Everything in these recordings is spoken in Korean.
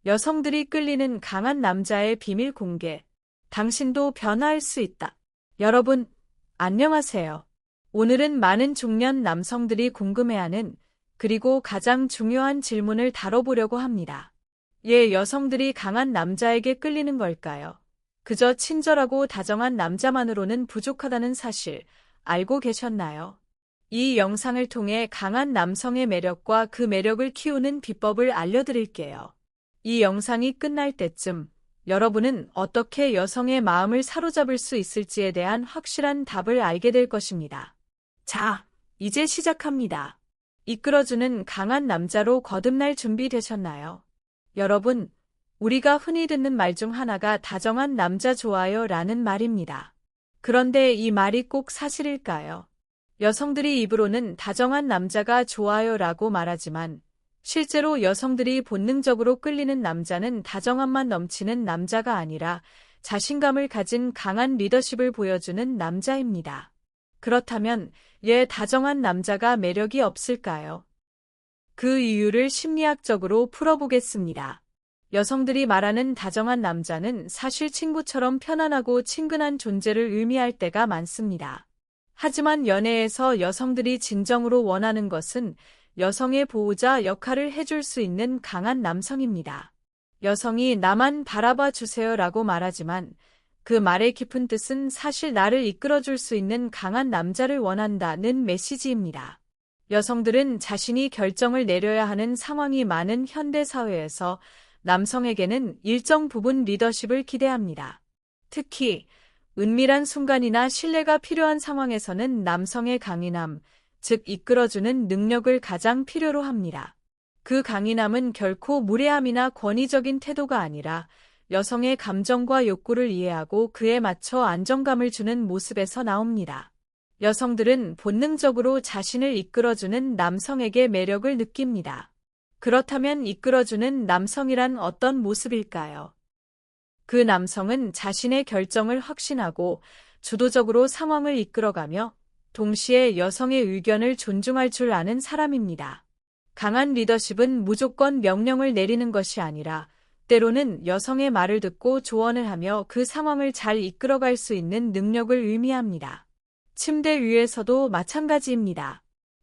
여성들이 끌리는 강한 남자의 비밀 공개. 당신도 변화할 수 있다. 여러분, 안녕하세요. 오늘은 많은 중년 남성들이 궁금해하는 그리고 가장 중요한 질문을 다뤄보려고 합니다. 왜 여성들이 강한 남자에게 끌리는 걸까요? 그저 친절하고 다정한 남자만으로는 부족하다는 사실 알고 계셨나요? 이 영상을 통해 강한 남성의 매력과 그 매력을 키우는 비법을 알려드릴게요. 이 영상이 끝날 때쯤 여러분은 어떻게 여성의 마음을 사로잡을 수 있을지에 대한 확실한 답을 알게 될 것입니다. 자, 이제 시작합니다. 이끌어주는 강한 남자로 거듭날 준비 되셨나요? 여러분, 우리가 흔히 듣는 말 중 하나가 다정한 남자 좋아요 라는 말입니다. 그런데 이 말이 꼭 사실일까요? 여성들이 입으로는 다정한 남자가 좋아요 라고 말하지만 실제로 여성들이 본능적으로 끌리는 남자는 다정함만 넘치는 남자가 아니라 자신감을 가진 강한 리더십을 보여주는 남자입니다. 그렇다면 왜 다정한 남자가 매력이 없을까요? 그 이유를 심리학적으로 풀어보겠습니다. 여성들이 말하는 다정한 남자는 사실 친구처럼 편안하고 친근한 존재를 의미할 때가 많습니다. 하지만 연애에서 여성들이 진정으로 원하는 것은 여성의 보호자 역할을 해줄 수 있는 강한 남성입니다. 여성이 나만 바라봐 주세요라고 말하지만 그 말의 깊은 뜻은 사실 나를 이끌어줄 수 있는 강한 남자를 원한다는 메시지입니다. 여성들은 자신이 결정을 내려야 하는 상황이 많은 현대 사회에서 남성에게는 일정 부분 리더십을 기대합니다. 특히 은밀한 순간이나 신뢰가 필요한 상황에서는 남성의 강인함, 즉 이끌어주는 능력을 가장 필요로 합니다. 그 강인함은 결코 무례함이나 권위적인 태도가 아니라 여성의 감정과 욕구를 이해하고 그에 맞춰 안정감을 주는 모습에서 나옵니다. 여성들은 본능적으로 자신을 이끌어주는 남성에게 매력을 느낍니다. 그렇다면 이끌어주는 남성이란 어떤 모습일까요? 그 남성은 자신의 결정을 확신하고 주도적으로 상황을 이끌어가며 동시에 여성의 의견을 존중할 줄 아는 사람입니다. 강한 리더십은 무조건 명령을 내리는 것이 아니라 때로는 여성의 말을 듣고 조언을 하며 그 상황을 잘 이끌어갈 수 있는 능력을 의미합니다. 침대 위에서도 마찬가지입니다.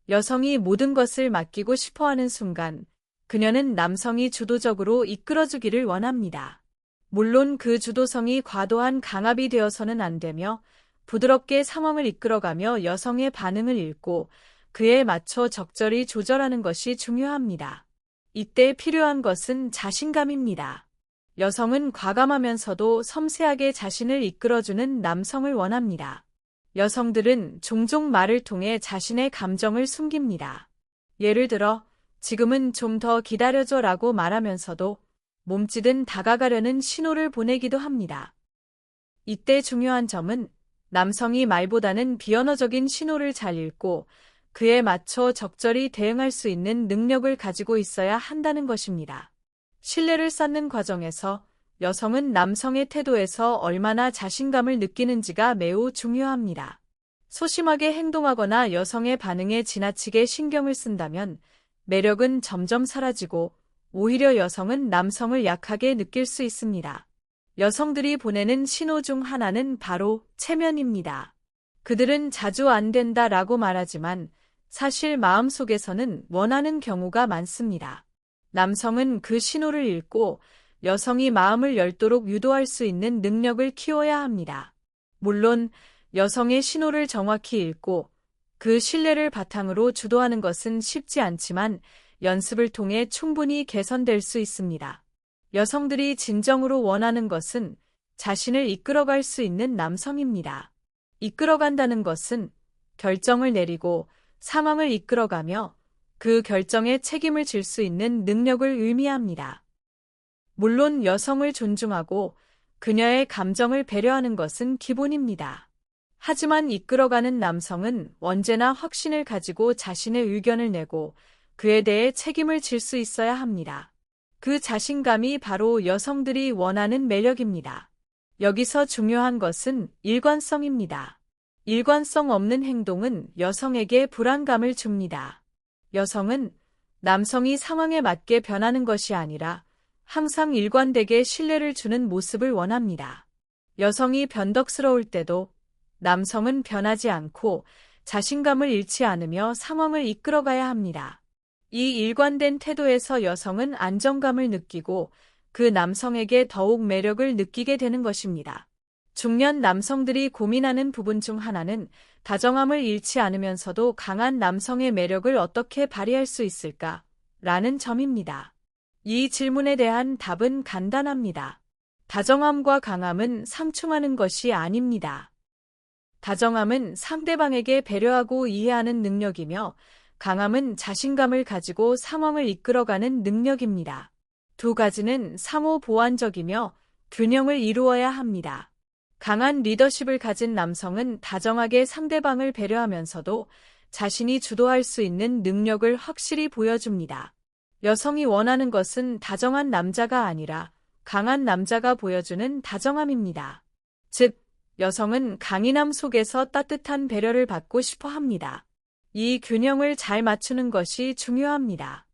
여성이 모든 것을 맡기고 싶어하는 순간 그녀는 남성이 주도적으로 이끌어주기를 원합니다. 물론 그 주도성이 과도한 강압이 되어서는 안 되며 부드럽게 상황을 이끌어가며 여성의 반응을 읽고 그에 맞춰 적절히 조절하는 것이 중요합니다. 이때 필요한 것은 자신감입니다. 여성은 과감하면서도 섬세하게 자신을 이끌어주는 남성을 원합니다. 여성들은 종종 말을 통해 자신의 감정을 숨깁니다. 예를 들어, 지금은 좀 더 기다려줘 라고 말하면서도 몸짓은 다가가려는 신호를 보내기도 합니다. 이때 중요한 점은 남성이 말보다는 비언어적인 신호를 잘 읽고 그에 맞춰 적절히 대응할 수 있는 능력을 가지고 있어야 한다는 것입니다. 신뢰를 쌓는 과정에서 여성은 남성의 태도에서 얼마나 자신감을 느끼는지가 매우 중요합니다. 소심하게 행동하거나 여성의 반응에 지나치게 신경을 쓴다면 매력은 점점 사라지고 오히려 여성은 남성을 약하게 느낄 수 있습니다. 여성들이 보내는 신호 중 하나는 바로 체면입니다. 그들은 자주 안 된다라고 말하지만 사실 마음속에서는 원하는 경우가 많습니다. 남성은 그 신호를 읽고 여성이 마음을 열도록 유도할 수 있는 능력을 키워야 합니다. 물론 여성의 신호를 정확히 읽고 그 신뢰를 바탕으로 주도하는 것은 쉽지 않지만 연습을 통해 충분히 개선될 수 있습니다. 여성들이 진정으로 원하는 것은 자신을 이끌어갈 수 있는 남성입니다. 이끌어간다는 것은 결정을 내리고 상황을 이끌어가며 그 결정에 책임을 질 수 있는 능력을 의미합니다. 물론 여성을 존중하고 그녀의 감정을 배려하는 것은 기본입니다. 하지만 이끌어가는 남성은 언제나 확신을 가지고 자신의 의견을 내고 그에 대해 책임을 질 수 있어야 합니다. 그 자신감이 바로 여성들이 원하는 매력입니다. 여기서 중요한 것은 일관성입니다. 일관성 없는 행동은 여성에게 불안감을 줍니다. 여성은 남성이 상황에 맞게 변하는 것이 아니라 항상 일관되게 신뢰를 주는 모습을 원합니다. 여성이 변덕스러울 때도 남성은 변하지 않고 자신감을 잃지 않으며 상황을 이끌어가야 합니다. 이 일관된 태도에서 여성은 안정감을 느끼고 그 남성에게 더욱 매력을 느끼게 되는 것입니다. 중년 남성들이 고민하는 부분 중 하나는 다정함을 잃지 않으면서도 강한 남성의 매력을 어떻게 발휘할 수 있을까? 라는 점입니다. 이 질문에 대한 답은 간단합니다. 다정함과 강함은 상충하는 것이 아닙니다. 다정함은 상대방에게 배려하고 이해하는 능력이며 강함은 자신감을 가지고 상황을 이끌어가는 능력입니다. 두 가지는 상호 보완적이며 균형을 이루어야 합니다. 강한 리더십을 가진 남성은 다정하게 상대방을 배려하면서도 자신이 주도할 수 있는 능력을 확실히 보여줍니다. 여성이 원하는 것은 다정한 남자가 아니라 강한 남자가 보여주는 다정함입니다. 즉, 여성은 강인함 속에서 따뜻한 배려를 받고 싶어 합니다. 이 균형을 잘 맞추는 것이 중요합니다.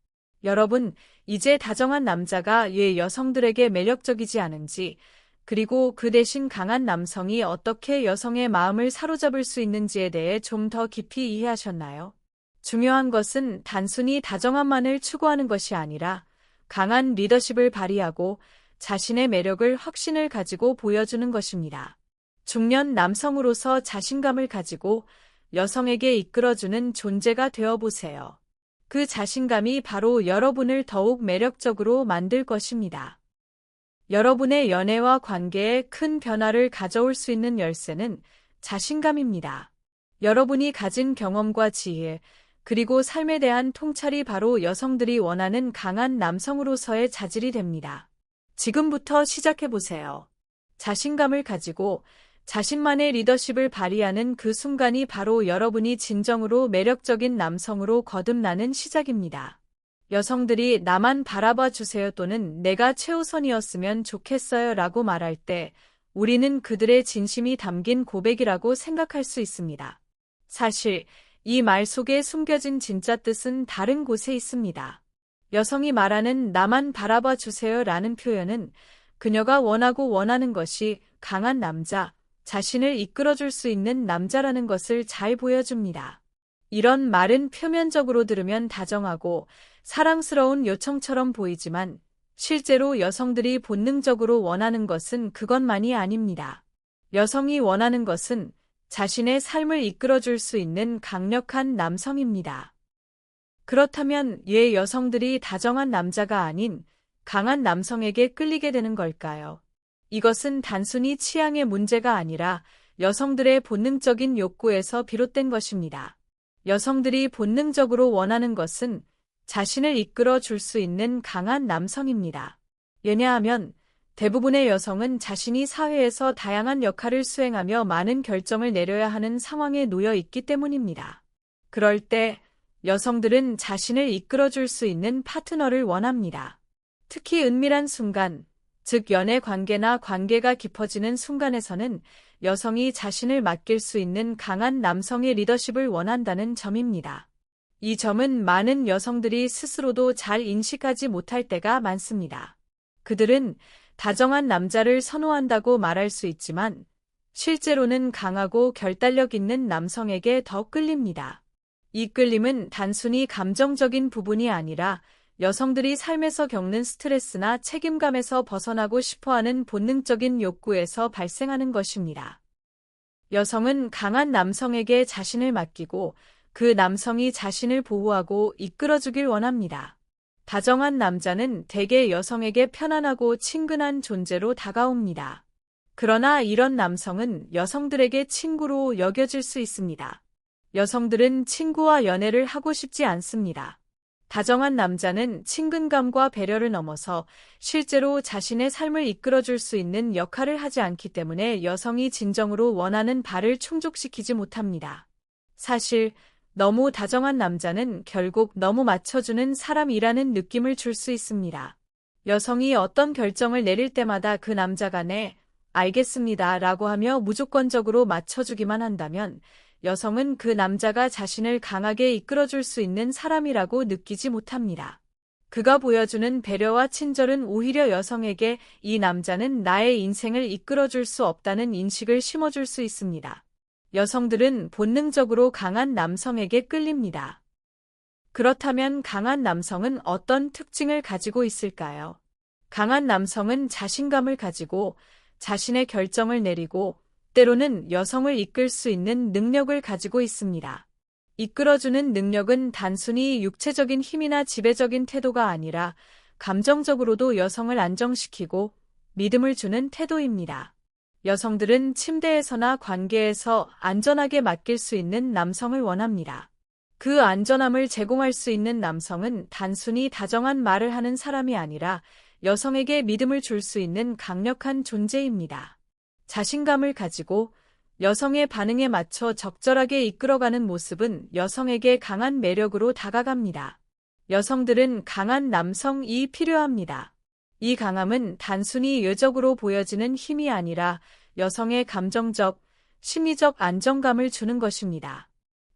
여러분, 이제 다정한 남자가 왜 여성들에게 매력적이지 않은지, 그리고 그 대신 강한 남성이 어떻게 여성의 마음을 사로잡을 수 있는지에 대해 좀 더 깊이 이해하셨나요? 중요한 것은 단순히 다정함만을 추구하는 것이 아니라 강한 리더십을 발휘하고 자신의 매력을 확신을 가지고 보여주는 것입니다. 중년 남성으로서 자신감을 가지고 여성에게 이끌어주는 존재가 되어보세요. 그 자신감이 바로 여러분을 더욱 매력적으로 만들 것입니다. 여러분의 연애와 관계에 큰 변화를 가져올 수 있는 열쇠는 자신감입니다. 여러분이 가진 경험과 지혜, 그리고 삶에 대한 통찰이 바로 여성들이 원하는 강한 남성으로서의 자질이 됩니다. 지금부터 시작해보세요. 자신감을 가지고 자신만의 리더십을 발휘하는 그 순간이 바로 여러분이 진정으로 매력적인 남성으로 거듭나는 시작입니다. 여성들이 나만 바라봐 주세요 또는 내가 최우선이었으면 좋겠어요 라고 말할 때 우리는 그들의 진심이 담긴 고백이라고 생각할 수 있습니다. 사실 이 말 속에 숨겨진 진짜 뜻은 다른 곳에 있습니다. 여성이 말하는 나만 바라봐 주세요 라는 표현은 그녀가 원하고 원하는 것이 강한 남자, 자신을 이끌어줄 수 있는 남자라는 것을 잘 보여줍니다. 이런 말은 표면적으로 들으면 다정하고 사랑스러운 요청처럼 보이지만 실제로 여성들이 본능적으로 원하는 것은 그것만이 아닙니다. 여성이 원하는 것은 자신의 삶을 이끌어줄 수 있는 강력한 남성입니다. 그렇다면 왜 여성들이 다정한 남자가 아닌 강한 남성에게 끌리게 되는 걸까요? 이것은 단순히 취향의 문제가 아니라 여성들의 본능적인 욕구에서 비롯된 것입니다. 여성들이 본능적으로 원하는 것은 자신을 이끌어 줄 수 있는 강한 남성입니다. 왜냐하면 대부분의 여성은 자신이 사회에서 다양한 역할을 수행하며 많은 결정을 내려야 하는 상황에 놓여 있기 때문입니다. 그럴 때 여성들은 자신을 이끌어 줄 수 있는 파트너를 원합니다. 특히 은밀한 순간, 즉 연애 관계나 관계가 깊어지는 순간에서는 여성이 자신을 맡길 수 있는 강한 남성의 리더십을 원한다는 점입니다. 이 점은 많은 여성들이 스스로도 잘 인식하지 못할 때가 많습니다. 그들은 다정한 남자를 선호한다고 말할 수 있지만 실제로는 강하고 결단력 있는 남성에게 더 끌립니다. 이 끌림은 단순히 감정적인 부분이 아니라 여성들이 삶에서 겪는 스트레스나 책임감에서 벗어나고 싶어하는 본능적인 욕구에서 발생하는 것입니다. 여성은 강한 남성에게 자신을 맡기고 그 남성이 자신을 보호하고 이끌어주길 원합니다. 다정한 남자는 대개 여성에게 편안하고 친근한 존재로 다가옵니다. 그러나 이런 남성은 여성들에게 친구로 여겨질 수 있습니다. 여성들은 친구와 연애를 하고 싶지 않습니다. 다정한 남자는 친근감과 배려를 넘어서 실제로 자신의 삶을 이끌어줄 수 있는 역할을 하지 않기 때문에 여성이 진정으로 원하는 바를 충족시키지 못합니다. 사실 너무 다정한 남자는 결국 너무 맞춰주는 사람이라는 느낌을 줄 수 있습니다. 여성이 어떤 결정을 내릴 때마다 그 남자가 네, 알겠습니다 라고 하며 무조건적으로 맞춰주기만 한다면 여성은 그 남자가 자신을 강하게 이끌어줄 수 있는 사람이라고 느끼지 못합니다. 그가 보여주는 배려와 친절은 오히려 여성에게 이 남자는 나의 인생을 이끌어줄 수 없다는 인식을 심어줄 수 있습니다. 여성들은 본능적으로 강한 남성에게 끌립니다. 그렇다면 강한 남성은 어떤 특징을 가지고 있을까요? 강한 남성은 자신감을 가지고 자신의 결정을 내리고 때로는 여성을 이끌 수 있는 능력을 가지고 있습니다. 이끌어주는 능력은 단순히 육체적인 힘이나 지배적인 태도가 아니라 감정적으로도 여성을 안정시키고 믿음을 주는 태도입니다. 여성들은 침대에서나 관계에서 안전하게 맡길 수 있는 남성을 원합니다. 그 안전함을 제공할 수 있는 남성은 단순히 다정한 말을 하는 사람이 아니라 여성에게 믿음을 줄 수 있는 강력한 존재입니다. 자신감을 가지고 여성의 반응에 맞춰 적절하게 이끌어가는 모습은 여성에게 강한 매력으로 다가갑니다. 여성들은 강한 남성이 필요합니다. 이 강함은 단순히 외적으로 보여지는 힘이 아니라 여성의 감정적, 심리적 안정감을 주는 것입니다.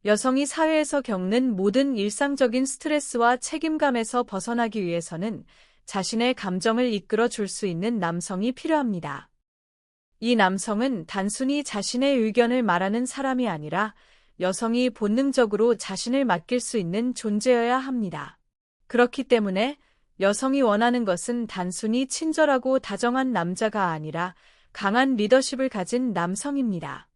여성이 사회에서 겪는 모든 일상적인 스트레스와 책임감에서 벗어나기 위해서는 자신의 감정을 이끌어 줄 수 있는 남성이 필요합니다. 이 남성은 단순히 자신의 의견을 말하는 사람이 아니라 여성이 본능적으로 자신을 맡길 수 있는 존재여야 합니다. 그렇기 때문에 여성이 원하는 것은 단순히 친절하고 다정한 남자가 아니라 강한 리더십을 가진 남성입니다.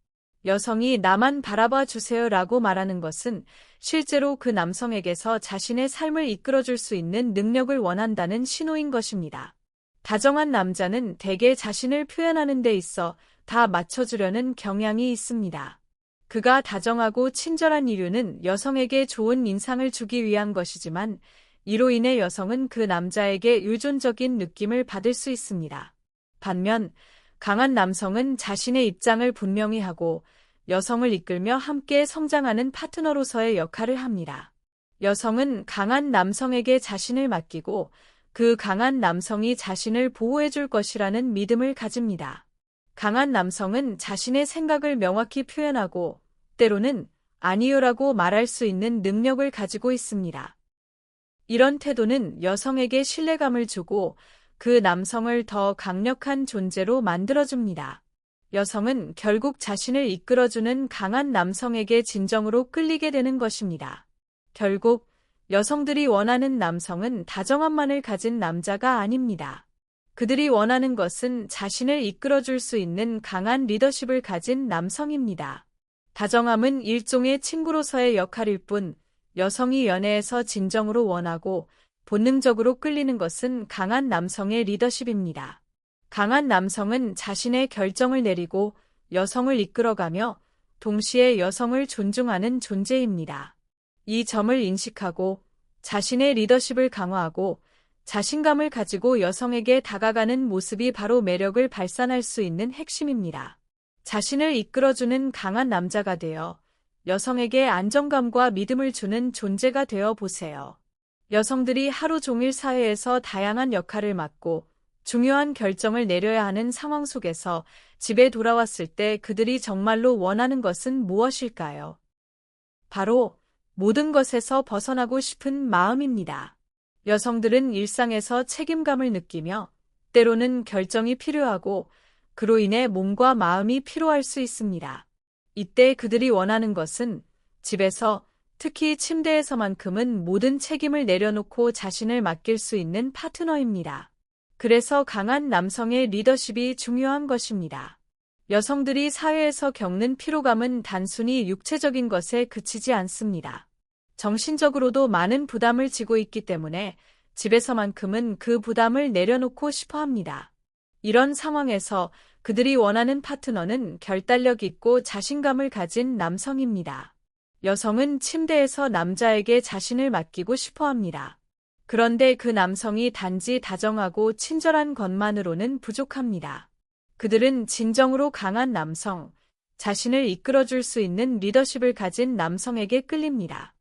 여성이 나만 바라봐 주세요라고 말하는 것은 실제로 그 남성에게서 자신의 삶을 이끌어줄 수 있는 능력을 원한다는 신호인 것입니다. 다정한 남자는 대개 자신을 표현하는 데 있어 다 맞춰주려는 경향이 있습니다. 그가 다정하고 친절한 이유는 여성에게 좋은 인상을 주기 위한 것이지만 이로 인해 여성은 그 남자에게 의존적인 느낌을 받을 수 있습니다. 반면 강한 남성은 자신의 입장을 분명히 하고 여성을 이끌며 함께 성장하는 파트너로서의 역할을 합니다. 여성은 강한 남성에게 자신을 맡기고 그 강한 남성이 자신을 보호해 줄 것이라는 믿음을 가집니다. 강한 남성은 자신의 생각을 명확히 표현하고 때로는 아니요라고 말할 수 있는 능력을 가지고 있습니다. 이런 태도는 여성에게 신뢰감을 주고 그 남성을 더 강력한 존재로 만들어줍니다. 여성은 결국 자신을 이끌어주는 강한 남성에게 진정으로 끌리게 되는 것입니다. 결국 여성들이 원하는 남성은 다정함만을 가진 남자가 아닙니다. 그들이 원하는 것은 자신을 이끌어줄 수 있는 강한 리더십을 가진 남성입니다. 다정함은 일종의 친구로서의 역할일 뿐 여성이 연애에서 진정으로 원하고 본능적으로 끌리는 것은 강한 남성의 리더십입니다. 강한 남성은 자신의 결정을 내리고 여성을 이끌어가며 동시에 여성을 존중하는 존재입니다. 이 점을 인식하고 자신의 리더십을 강화하고 자신감을 가지고 여성에게 다가가는 모습이 바로 매력을 발산할 수 있는 핵심입니다. 자신을 이끌어주는 강한 남자가 되어 여성에게 안정감과 믿음을 주는 존재가 되어 보세요. 여성들이 하루 종일 사회에서 다양한 역할을 맡고 중요한 결정을 내려야 하는 상황 속에서 집에 돌아왔을 때 그들이 정말로 원하는 것은 무엇일까요? 바로 모든 것에서 벗어나고 싶은 마음입니다. 여성들은 일상에서 책임감을 느끼며 때로는 결정이 필요하고 그로 인해 몸과 마음이 피로할 수 있습니다. 이때 그들이 원하는 것은 집에서 특히 침대에서만큼은 모든 책임을 내려놓고 자신을 맡길 수 있는 파트너입니다. 그래서 강한 남성의 리더십이 중요한 것입니다. 여성들이 사회에서 겪는 피로감은 단순히 육체적인 것에 그치지 않습니다. 정신적으로도 많은 부담을 지고 있기 때문에 집에서만큼은 그 부담을 내려놓고 싶어 합니다. 이런 상황에서 그들이 원하는 파트너는 결단력 있고 자신감을 가진 남성입니다. 여성은 침대에서 남자에게 자신을 맡기고 싶어 합니다. 그런데 그 남성이 단지 다정하고 친절한 것만으로는 부족합니다. 그들은 진정으로 강한 남성, 자신을 이끌어줄 수 있는 리더십을 가진 남성에게 끌립니다.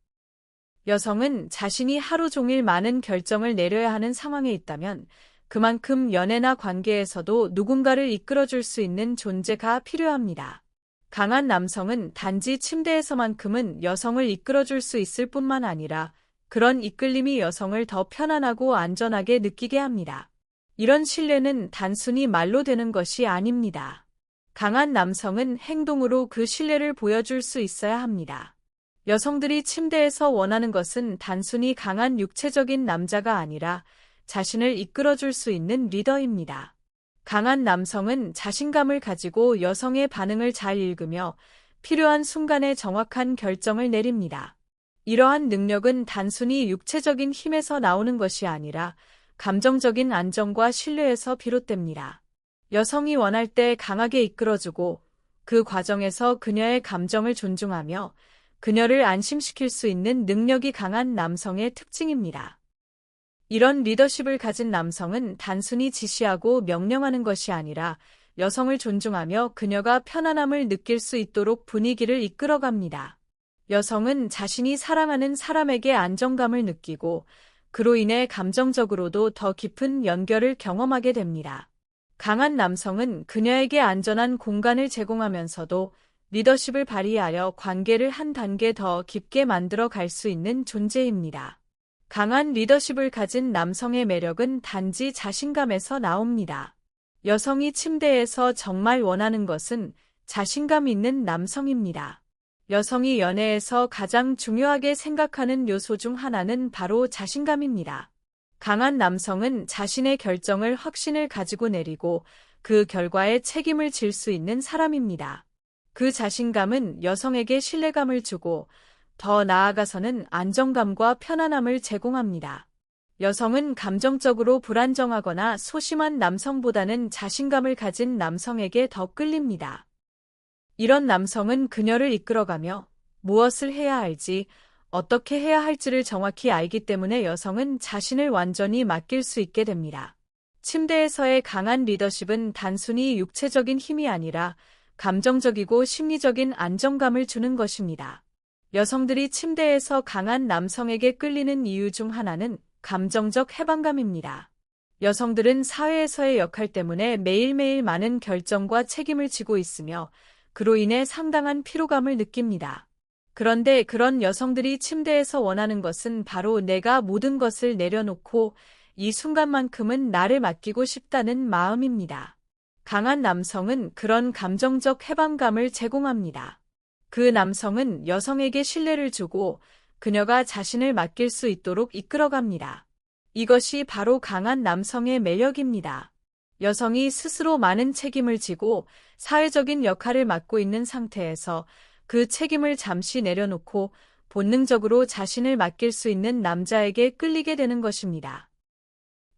여성은 자신이 하루 종일 많은 결정을 내려야 하는 상황에 있다면 그만큼 연애나 관계에서도 누군가를 이끌어줄 수 있는 존재가 필요합니다. 강한 남성은 단지 침대에서만큼은 여성을 이끌어줄 수 있을 뿐만 아니라 그런 이끌림이 여성을 더 편안하고 안전하게 느끼게 합니다. 이런 신뢰는 단순히 말로 되는 것이 아닙니다. 강한 남성은 행동으로 그 신뢰를 보여줄 수 있어야 합니다. 여성들이 침대에서 원하는 것은 단순히 강한 육체적인 남자가 아니라 자신을 이끌어줄 수 있는 리더입니다. 강한 남성은 자신감을 가지고 여성의 반응을 잘 읽으며 필요한 순간에 정확한 결정을 내립니다. 이러한 능력은 단순히 육체적인 힘에서 나오는 것이 아니라 감정적인 안정과 신뢰에서 비롯됩니다. 여성이 원할 때 강하게 이끌어주고 그 과정에서 그녀의 감정을 존중하며 그녀를 안심시킬 수 있는 능력이 강한 남성의 특징입니다. 이런 리더십을 가진 남성은 단순히 지시하고 명령하는 것이 아니라 여성을 존중하며 그녀가 편안함을 느낄 수 있도록 분위기를 이끌어갑니다. 여성은 자신이 사랑하는 사람에게 안정감을 느끼고 그로 인해 감정적으로도 더 깊은 연결을 경험하게 됩니다. 강한 남성은 그녀에게 안전한 공간을 제공하면서도 리더십을 발휘하여 관계를 한 단계 더 깊게 만들어 갈 수 있는 존재입니다. 강한 리더십을 가진 남성의 매력은 단지 자신감에서 나옵니다. 여성이 침대에서 정말 원하는 것은 자신감 있는 남성입니다. 여성이 연애에서 가장 중요하게 생각하는 요소 중 하나는 바로 자신감입니다. 강한 남성은 자신의 결정을 확신을 가지고 내리고 그 결과에 책임을 질 수 있는 사람입니다. 그 자신감은 여성에게 신뢰감을 주고 더 나아가서는 안정감과 편안함을 제공합니다. 여성은 감정적으로 불안정하거나 소심한 남성보다는 자신감을 가진 남성에게 더 끌립니다. 이런 남성은 그녀를 이끌어가며 무엇을 해야 할지, 어떻게 해야 할지를 정확히 알기 때문에 여성은 자신을 완전히 맡길 수 있게 됩니다. 침대에서의 강한 리더십은 단순히 육체적인 힘이 아니라 감정적이고 심리적인 안정감을 주는 것입니다. 여성들이 침대에서 강한 남성에게 끌리는 이유 중 하나는 감정적 해방감입니다. 여성들은 사회에서의 역할 때문에 매일매일 많은 결정과 책임을 지고 있으며 그로 인해 상당한 피로감을 느낍니다. 그런데 그런 여성들이 침대에서 원하는 것은 바로 내가 모든 것을 내려놓고 이 순간만큼은 나를 맡기고 싶다는 마음입니다. 강한 남성은 그런 감정적 해방감을 제공합니다. 그 남성은 여성에게 신뢰를 주고 그녀가 자신을 맡길 수 있도록 이끌어갑니다. 이것이 바로 강한 남성의 매력입니다. 여성이 스스로 많은 책임을 지고 사회적인 역할을 맡고 있는 상태에서 그 책임을 잠시 내려놓고 본능적으로 자신을 맡길 수 있는 남자에게 끌리게 되는 것입니다.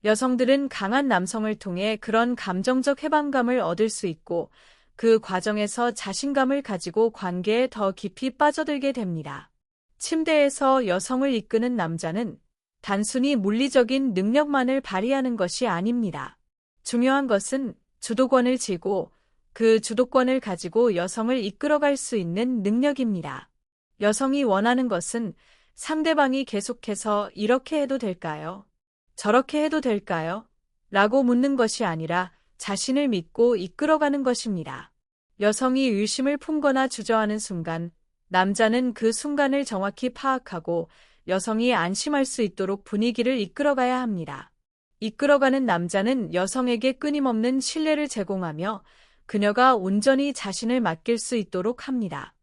여성들은 강한 남성을 통해 그런 감정적 해방감을 얻을 수 있고 그 과정에서 자신감을 가지고 관계에 더 깊이 빠져들게 됩니다. 침대에서 여성을 이끄는 남자는 단순히 물리적인 능력만을 발휘하는 것이 아닙니다. 중요한 것은 주도권을 쥐고 그 주도권을 가지고 여성을 이끌어갈 수 있는 능력입니다. 여성이 원하는 것은 상대방이 계속해서 이렇게 해도 될까요? 저렇게 해도 될까요? 라고 묻는 것이 아니라 자신을 믿고 이끌어가는 것입니다. 여성이 의심을 품거나 주저하는 순간, 남자는 그 순간을 정확히 파악하고 여성이 안심할 수 있도록 분위기를 이끌어가야 합니다. 이끌어가는 남자는 여성에게 끊임없는 신뢰를 제공하며 그녀가 온전히 자신을 맡길 수 있도록 합니다.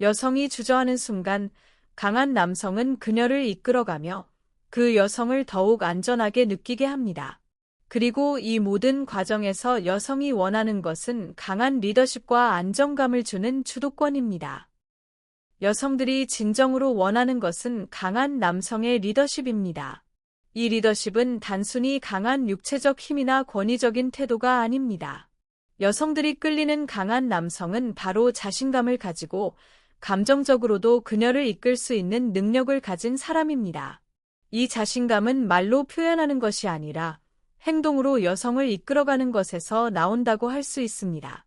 여성이 주저하는 순간, 강한 남성은 그녀를 이끌어가며 그 여성을 더욱 안전하게 느끼게 합니다. 그리고 이 모든 과정에서 여성이 원하는 것은 강한 리더십과 안정감을 주는 주도권입니다. 여성들이 진정으로 원하는 것은 강한 남성의 리더십입니다. 이 리더십은 단순히 강한 육체적 힘이나 권위적인 태도가 아닙니다. 여성들이 끌리는 강한 남성은 바로 자신감을 가지고 감정적으로도 그녀를 이끌 수 있는 능력을 가진 사람입니다. 이 자신감은 말로 표현하는 것이 아니라 행동으로 여성을 이끌어가는 것에서 나온다고 할 수 있습니다.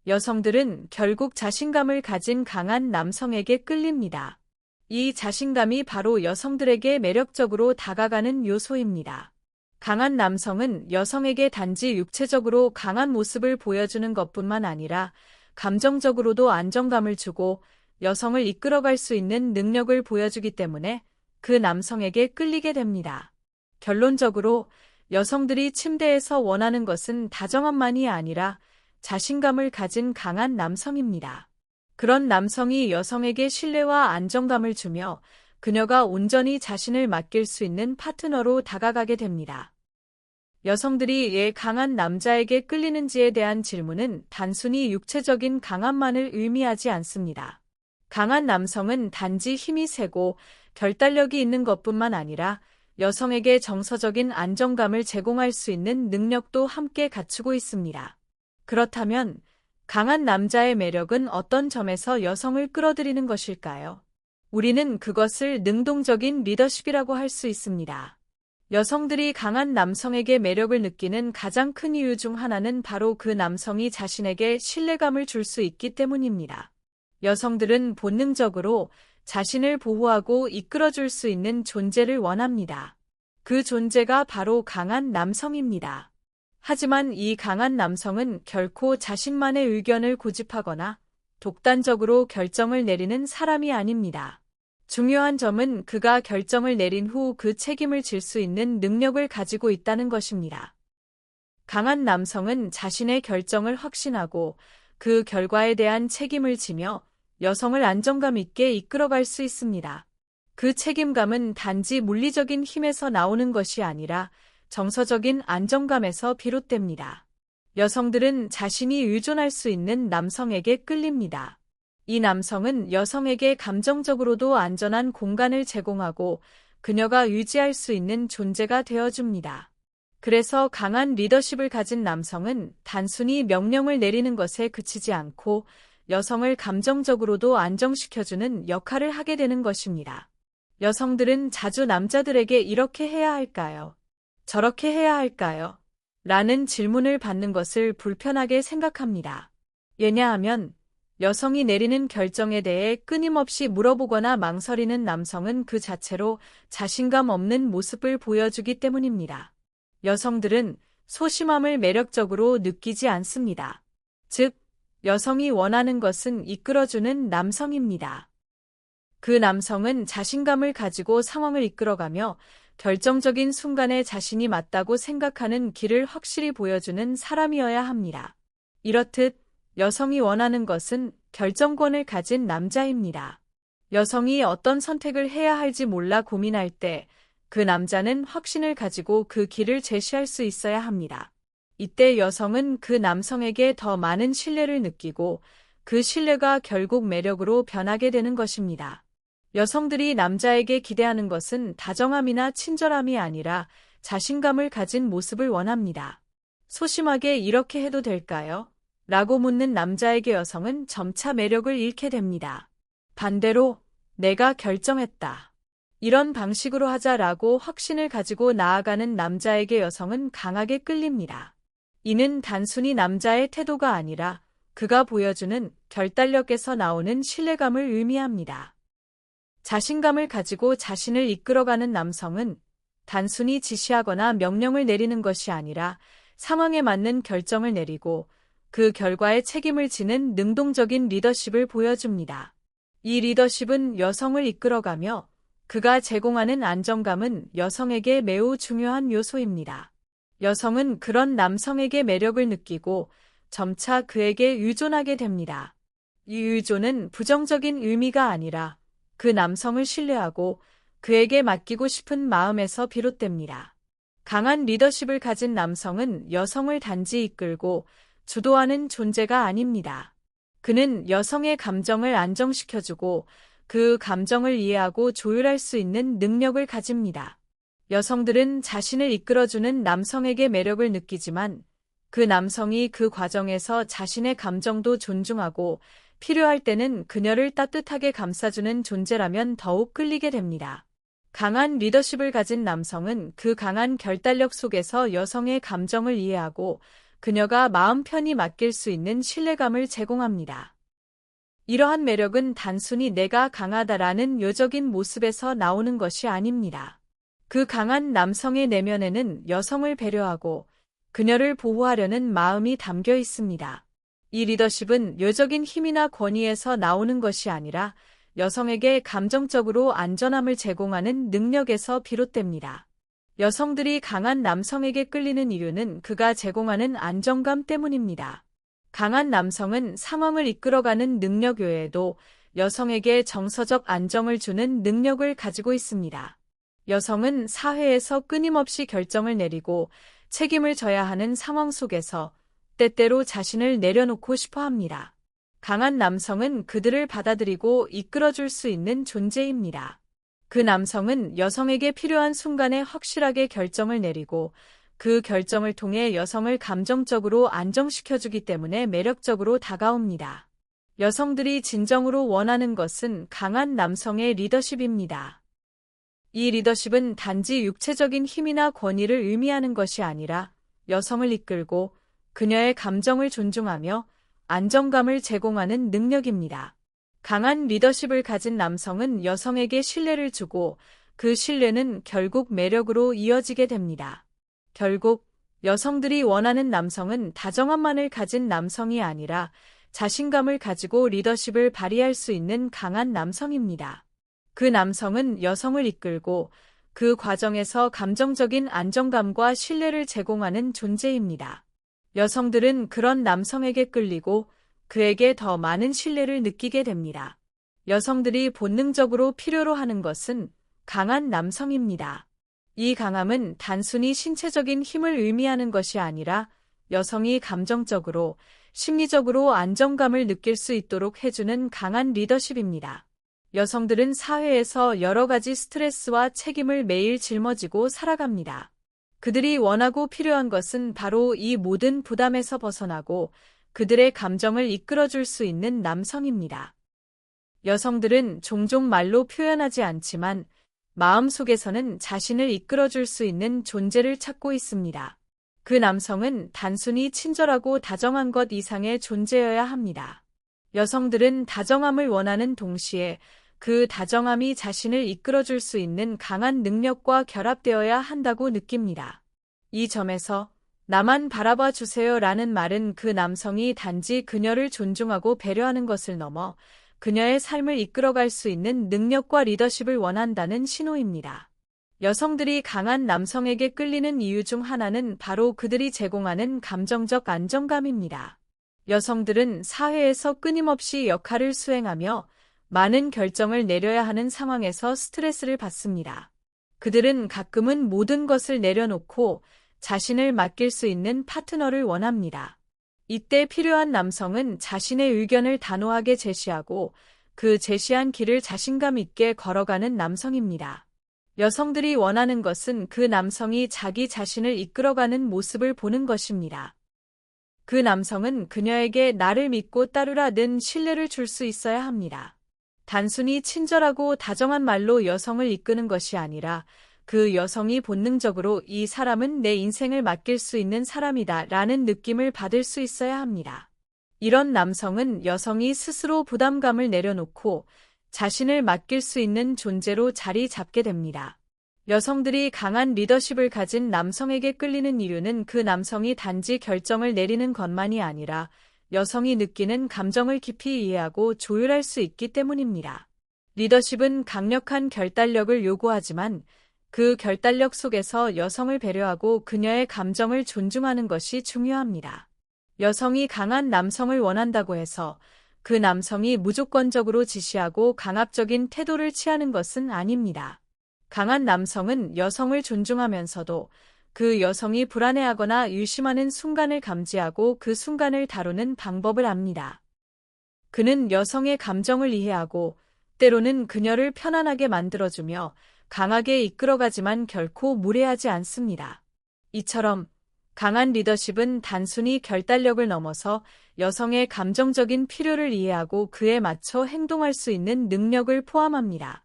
여성들은 결국 자신감을 가진 강한 남성에게 끌립니다. 이 자신감이 바로 여성들에게 매력적으로 다가가는 요소입니다. 강한 남성은 여성에게 단지 육체적으로 강한 모습을 보여주는 것뿐만 아니라 감정적으로도 안정감을 주고 여성을 이끌어갈 수 있는 능력을 보여주기 때문에 그 남성에게 끌리게 됩니다. 결론적으로 여성들이 침대에서 원하는 것은 다정함만이 아니라 자신감을 가진 강한 남성입니다. 그런 남성이 여성에게 신뢰와 안정감을 주며 그녀가 온전히 자신을 맡길 수 있는 파트너로 다가가게 됩니다. 여성들이 왜 강한 남자에게 끌리는지에 대한 질문은 단순히 육체적인 강함만을 의미하지 않습니다. 강한 남성은 단지 힘이 세고 결단력이 있는 것뿐만 아니라 여성에게 정서적인 안정감을 제공할 수 있는 능력도 함께 갖추고 있습니다. 그렇다면 강한 남자의 매력은 어떤 점에서 여성을 끌어들이는 것일까요? 우리는 그것을 능동적인 리더십이라고 할 수 있습니다. 여성들이 강한 남성에게 매력을 느끼는 가장 큰 이유 중 하나는 바로 그 남성이 자신에게 신뢰감을 줄 수 있기 때문입니다. 여성들은 본능적으로 자신을 보호하고 이끌어줄 수 있는 존재를 원합니다. 그 존재가 바로 강한 남성입니다. 하지만 이 강한 남성은 결코 자신만의 의견을 고집하거나 독단적으로 결정을 내리는 사람이 아닙니다. 중요한 점은 그가 결정을 내린 후 그 책임을 질 수 있는 능력을 가지고 있다는 것입니다. 강한 남성은 자신의 결정을 확신하고 그 결과에 대한 책임을 지며 여성을 안정감 있게 이끌어갈 수 있습니다. 그 책임감은 단지 물리적인 힘에서 나오는 것이 아니라 정서적인 안정감에서 비롯됩니다. 여성들은 자신이 의존할 수 있는 남성에게 끌립니다. 이 남성은 여성에게 감정적으로도 안전한 공간을 제공하고 그녀가 의지할 수 있는 존재가 되어줍니다. 그래서 강한 리더십을 가진 남성은 단순히 명령을 내리는 것에 그치지 않고 여성을 감정적으로도 안정시켜주는 역할을 하게 되는 것입니다. 여성들은 자주 남자들에게 이렇게 해야 할까요? 저렇게 해야 할까요? 라는 질문을 받는 것을 불편하게 생각합니다. 왜냐하면 여성이 내리는 결정에 대해 끊임없이 물어보거나 망설이는 남성은 그 자체로 자신감 없는 모습을 보여주기 때문입니다. 여성들은 소심함을 매력적으로 느끼지 않습니다. 즉, 여성이 원하는 것은 이끌어주는 남성입니다. 그 남성은 자신감을 가지고 상황을 이끌어가며 결정적인 순간에 자신이 맞다고 생각하는 길을 확실히 보여주는 사람이어야 합니다. 이렇듯 여성이 원하는 것은 결정권을 가진 남자입니다. 여성이 어떤 선택을 해야 할지 몰라 고민할 때 그 남자는 확신을 가지고 그 길을 제시할 수 있어야 합니다. 이때 여성은 그 남성에게 더 많은 신뢰를 느끼고 그 신뢰가 결국 매력으로 변하게 되는 것입니다. 여성들이 남자에게 기대하는 것은 다정함이나 친절함이 아니라 자신감을 가진 모습을 원합니다. 소심하게 이렇게 해도 될까요? 라고 묻는 남자에게 여성은 점차 매력을 잃게 됩니다. 반대로 내가 결정했다. 이런 방식으로 하자라고 확신을 가지고 나아가는 남자에게 여성은 강하게 끌립니다. 이는 단순히 남자의 태도가 아니라 그가 보여주는 결단력에서 나오는 신뢰감을 의미합니다. 자신감을 가지고 자신을 이끌어가는 남성은 단순히 지시하거나 명령을 내리는 것이 아니라 상황에 맞는 결정을 내리고 그 결과에 책임을 지는 능동적인 리더십을 보여줍니다. 이 리더십은 여성을 이끌어가며 그가 제공하는 안정감은 여성에게 매우 중요한 요소입니다. 여성은 그런 남성에게 매력을 느끼고 점차 그에게 의존하게 됩니다. 이 의존은 부정적인 의미가 아니라 그 남성을 신뢰하고 그에게 맡기고 싶은 마음에서 비롯됩니다. 강한 리더십을 가진 남성은 여성을 단지 이끌고 주도하는 존재가 아닙니다. 그는 여성의 감정을 안정시켜주고 그 감정을 이해하고 조율할 수 있는 능력을 가집니다. 여성들은 자신을 이끌어주는 남성에게 매력을 느끼지만 그 남성이 그 과정에서 자신의 감정도 존중하고 필요할 때는 그녀를 따뜻하게 감싸주는 존재라면 더욱 끌리게 됩니다. 강한 리더십을 가진 남성은 그 강한 결단력 속에서 여성의 감정을 이해하고 그녀가 마음 편히 맡길 수 있는 신뢰감을 제공합니다. 이러한 매력은 단순히 내가 강하다라는 요적인 모습에서 나오는 것이 아닙니다. 그 강한 남성의 내면에는 여성을 배려하고 그녀를 보호하려는 마음이 담겨 있습니다. 이 리더십은 요적인 힘이나 권위에서 나오는 것이 아니라 여성에게 감정적으로 안전함을 제공하는 능력에서 비롯됩니다. 여성들이 강한 남성에게 끌리는 이유는 그가 제공하는 안정감 때문입니다. 강한 남성은 상황을 이끌어가는 능력 외에도 여성에게 정서적 안정을 주는 능력을 가지고 있습니다. 여성은 사회에서 끊임없이 결정을 내리고 책임을 져야 하는 상황 속에서 때때로 자신을 내려놓고 싶어 합니다. 강한 남성은 그들을 받아들이고 이끌어줄 수 있는 존재입니다. 그 남성은 여성에게 필요한 순간에 확실하게 결정을 내리고 그 결정을 통해 여성을 감정적으로 안정시켜주기 때문에 매력적으로 다가옵니다. 여성들이 진정으로 원하는 것은 강한 남성의 리더십입니다. 이 리더십은 단지 육체적인 힘이나 권위를 의미하는 것이 아니라 여성을 이끌고 그녀의 감정을 존중하며 안정감을 제공하는 능력입니다. 강한 리더십을 가진 남성은 여성에게 신뢰를 주고 그 신뢰는 결국 매력으로 이어지게 됩니다. 결국 여성들이 원하는 남성은 다정함만을 가진 남성이 아니라 자신감을 가지고 리더십을 발휘할 수 있는 강한 남성입니다. 그 남성은 여성을 이끌고 그 과정에서 감정적인 안정감과 신뢰를 제공하는 존재입니다. 여성들은 그런 남성에게 끌리고 그에게 더 많은 신뢰를 느끼게 됩니다. 여성들이 본능적으로 필요로 하는 것은 강한 남성입니다. 이 강함은 단순히 신체적인 힘을 의미하는 것이 아니라 여성이 감정적으로, 심리적으로 안정감을 느낄 수 있도록 해주는 강한 리더십입니다. 여성들은 사회에서 여러 가지 스트레스와 책임을 매일 짊어지고 살아갑니다. 그들이 원하고 필요한 것은 바로 이 모든 부담에서 벗어나고 그들의 감정을 이끌어줄 수 있는 남성입니다. 여성들은 종종 말로 표현하지 않지만 마음속에서는 자신을 이끌어줄 수 있는 존재를 찾고 있습니다. 그 남성은 단순히 친절하고 다정한 것 이상의 존재여야 합니다. 여성들은 다정함을 원하는 동시에 그 다정함이 자신을 이끌어줄 수 있는 강한 능력과 결합되어야 한다고 느낍니다. 이 점에서 나만 바라봐 주세요라는 말은 그 남성이 단지 그녀를 존중하고 배려하는 것을 넘어 그녀의 삶을 이끌어갈 수 있는 능력과 리더십을 원한다는 신호입니다. 여성들이 강한 남성에게 끌리는 이유 중 하나는 바로 그들이 제공하는 감정적 안정감입니다. 여성들은 사회에서 끊임없이 역할을 수행하며 많은 결정을 내려야 하는 상황에서 스트레스를 받습니다. 그들은 가끔은 모든 것을 내려놓고 자신을 맡길 수 있는 파트너를 원합니다. 이때 필요한 남성은 자신의 의견을 단호하게 제시하고 그 제시한 길을 자신감 있게 걸어가는 남성입니다. 여성들이 원하는 것은 그 남성이 자기 자신을 이끌어가는 모습을 보는 것입니다. 그 남성은 그녀에게 나를 믿고 따르라는 신뢰를 줄 수 있어야 합니다. 단순히 친절하고 다정한 말로 여성을 이끄는 것이 아니라 그 여성이 본능적으로 이 사람은 내 인생을 맡길 수 있는 사람이다 라는 느낌을 받을 수 있어야 합니다. 이런 남성은 여성이 스스로 부담감을 내려놓고 자신을 맡길 수 있는 존재로 자리 잡게 됩니다. 여성들이 강한 리더십을 가진 남성에게 끌리는 이유는 그 남성이 단지 결정을 내리는 것만이 아니라 여성이 느끼는 감정을 깊이 이해하고 조율할 수 있기 때문입니다. 리더십은 강력한 결단력을 요구하지만 그 결단력 속에서 여성을 배려하고 그녀의 감정을 존중하는 것이 중요합니다. 여성이 강한 남성을 원한다고 해서 그 남성이 무조건적으로 지시하고 강압적인 태도를 취하는 것은 아닙니다. 강한 남성은 여성을 존중하면서도 그 여성이 불안해하거나 의심하는 순간을 감지하고 그 순간을 다루는 방법을 압니다. 그는 여성의 감정을 이해하고 때로는 그녀를 편안하게 만들어주며 강하게 이끌어가지만 결코 무례하지 않습니다. 이처럼 강한 리더십은 단순히 결단력을 넘어서 여성의 감정적인 필요를 이해하고 그에 맞춰 행동할 수 있는 능력을 포함합니다.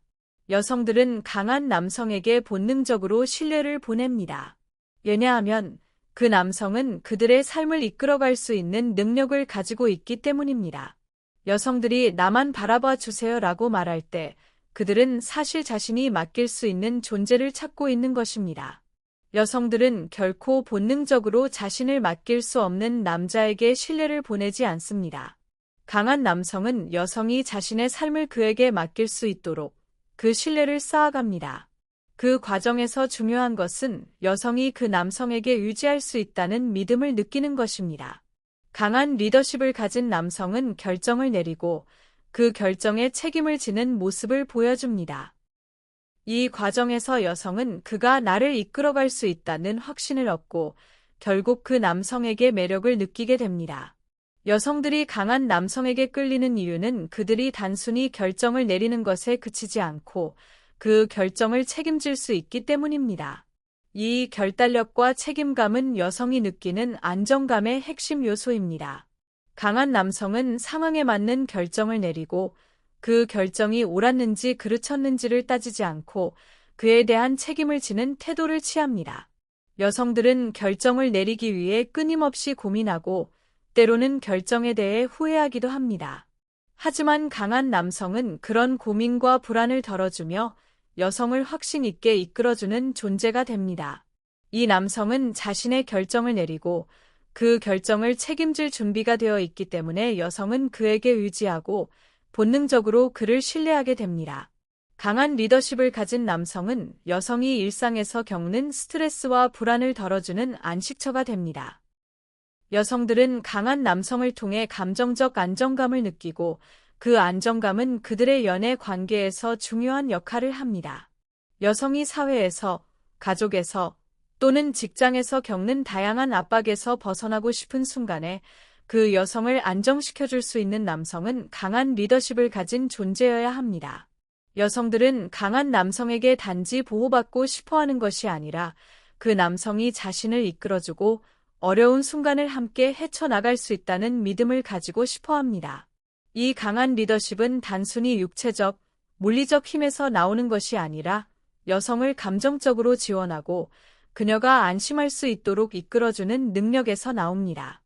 여성들은 강한 남성에게 본능적으로 신뢰를 보냅니다. 왜냐하면 그 남성은 그들의 삶을 이끌어갈 수 있는 능력을 가지고 있기 때문입니다. 여성들이 나만 바라봐 주세요라고 말할 때 그들은 사실 자신이 맡길 수 있는 존재를 찾고 있는 것입니다. 여성들은 결코 본능적으로 자신을 맡길 수 없는 남자에게 신뢰를 보내지 않습니다. 강한 남성은 여성이 자신의 삶을 그에게 맡길 수 있도록 그 신뢰를 쌓아갑니다. 그 과정에서 중요한 것은 여성이 그 남성에게 의지할 수 있다는 믿음을 느끼는 것입니다. 강한 리더십을 가진 남성은 결정을 내리고 그 결정에 책임을 지는 모습을 보여줍니다. 이 과정에서 여성은 그가 나를 이끌어갈 수 있다는 확신을 얻고 결국 그 남성에게 매력을 느끼게 됩니다. 여성들이 강한 남성에게 끌리는 이유는 그들이 단순히 결정을 내리는 것에 그치지 않고 그 결정을 책임질 수 있기 때문입니다. 이 결단력과 책임감은 여성이 느끼는 안정감의 핵심 요소입니다. 강한 남성은 상황에 맞는 결정을 내리고 그 결정이 옳았는지 그르쳤는지를 따지지 않고 그에 대한 책임을 지는 태도를 취합니다. 여성들은 결정을 내리기 위해 끊임없이 고민하고 때로는 결정에 대해 후회하기도 합니다. 하지만 강한 남성은 그런 고민과 불안을 덜어주며 여성을 확신 있게 이끌어주는 존재가 됩니다. 이 남성은 자신의 결정을 내리고 그 결정을 책임질 준비가 되어 있기 때문에 여성은 그에게 의지하고 본능적으로 그를 신뢰하게 됩니다. 강한 리더십을 가진 남성은 여성이 일상에서 겪는 스트레스와 불안을 덜어주는 안식처가 됩니다. 여성들은 강한 남성을 통해 감정적 안정감을 느끼고 그 안정감은 그들의 연애 관계에서 중요한 역할을 합니다. 여성이 사회에서, 가족에서 또는 직장에서 겪는 다양한 압박에서 벗어나고 싶은 순간에 그 여성을 안정시켜줄 수 있는 남성은 강한 리더십을 가진 존재여야 합니다. 여성들은 강한 남성에게 단지 보호받고 싶어 하는 것이 아니라 그 남성이 자신을 이끌어주고 어려운 순간을 함께 헤쳐나갈 수 있다는 믿음을 가지고 싶어 합니다. 이 강한 리더십은 단순히 육체적, 물리적 힘에서 나오는 것이 아니라 여성을 감정적으로 지원하고 그녀가 안심할 수 있도록 이끌어주는 능력에서 나옵니다.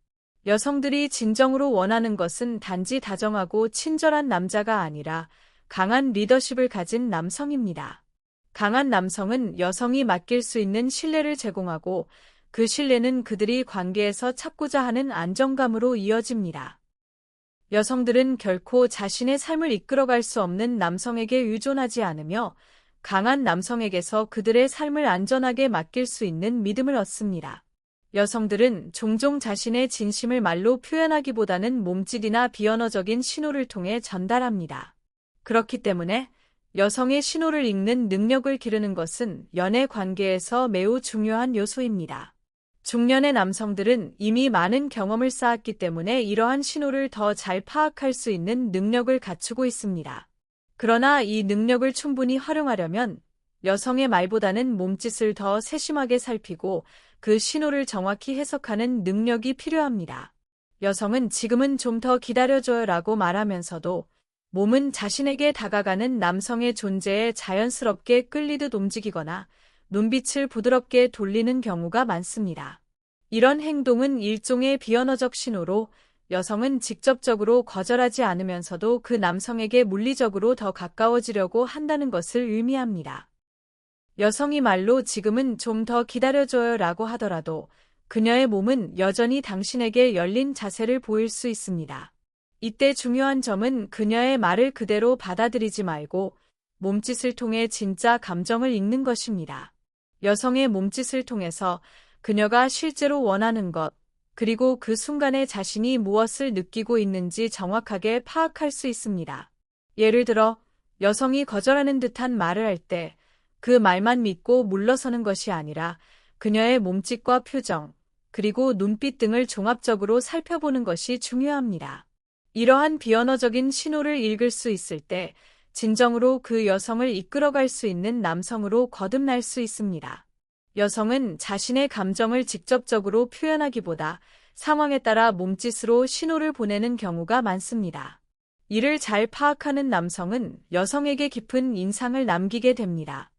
여성들이 진정으로 원하는 것은 단지 다정하고 친절한 남자가 아니라 강한 리더십을 가진 남성입니다. 강한 남성은 여성이 맡길 수 있는 신뢰를 제공하고 그 신뢰는 그들이 관계에서 찾고자 하는 안정감으로 이어집니다. 여성들은 결코 자신의 삶을 이끌어갈 수 없는 남성에게 의존하지 않으며 강한 남성에게서 그들의 삶을 안전하게 맡길 수 있는 믿음을 얻습니다. 여성들은 종종 자신의 진심을 말로 표현하기보다는 몸짓이나 비언어적인 신호를 통해 전달합니다. 그렇기 때문에 여성의 신호를 읽는 능력을 기르는 것은 연애 관계에서 매우 중요한 요소입니다. 중년의 남성들은 이미 많은 경험을 쌓았기 때문에 이러한 신호를 더 잘 파악할 수 있는 능력을 갖추고 있습니다. 그러나 이 능력을 충분히 활용하려면 여성의 말보다는 몸짓을 더 세심하게 살피고 그 신호를 정확히 해석하는 능력이 필요합니다. 여성은 지금은 좀 더 기다려줘요라고 말하면서도 몸은 자신에게 다가가는 남성의 존재에 자연스럽게 끌리듯 움직이거나 눈빛을 부드럽게 돌리는 경우가 많습니다. 이런 행동은 일종의 비언어적 신호로 여성은 직접적으로 거절하지 않으면서도 그 남성에게 물리적으로 더 가까워지려고 한다는 것을 의미합니다. 여성이 말로 지금은 좀 더 기다려줘요라고 하더라도 그녀의 몸은 여전히 당신에게 열린 자세를 보일 수 있습니다. 이때 중요한 점은 그녀의 말을 그대로 받아들이지 말고 몸짓을 통해 진짜 감정을 읽는 것입니다. 여성의 몸짓을 통해서 그녀가 실제로 원하는 것, 그리고 그 순간에 자신이 무엇을 느끼고 있는지 정확하게 파악할 수 있습니다. 예를 들어, 여성이 거절하는 듯한 말을 할 때 그 말만 믿고 물러서는 것이 아니라 그녀의 몸짓과 표정, 그리고 눈빛 등을 종합적으로 살펴보는 것이 중요합니다. 이러한 비언어적인 신호를 읽을 수 있을 때 진정으로 그 여성을 이끌어갈 수 있는 남성으로 거듭날 수 있습니다. 여성은 자신의 감정을 직접적으로 표현하기보다 상황에 따라 몸짓으로 신호를 보내는 경우가 많습니다. 이를 잘 파악하는 남성은 여성에게 깊은 인상을 남기게 됩니다.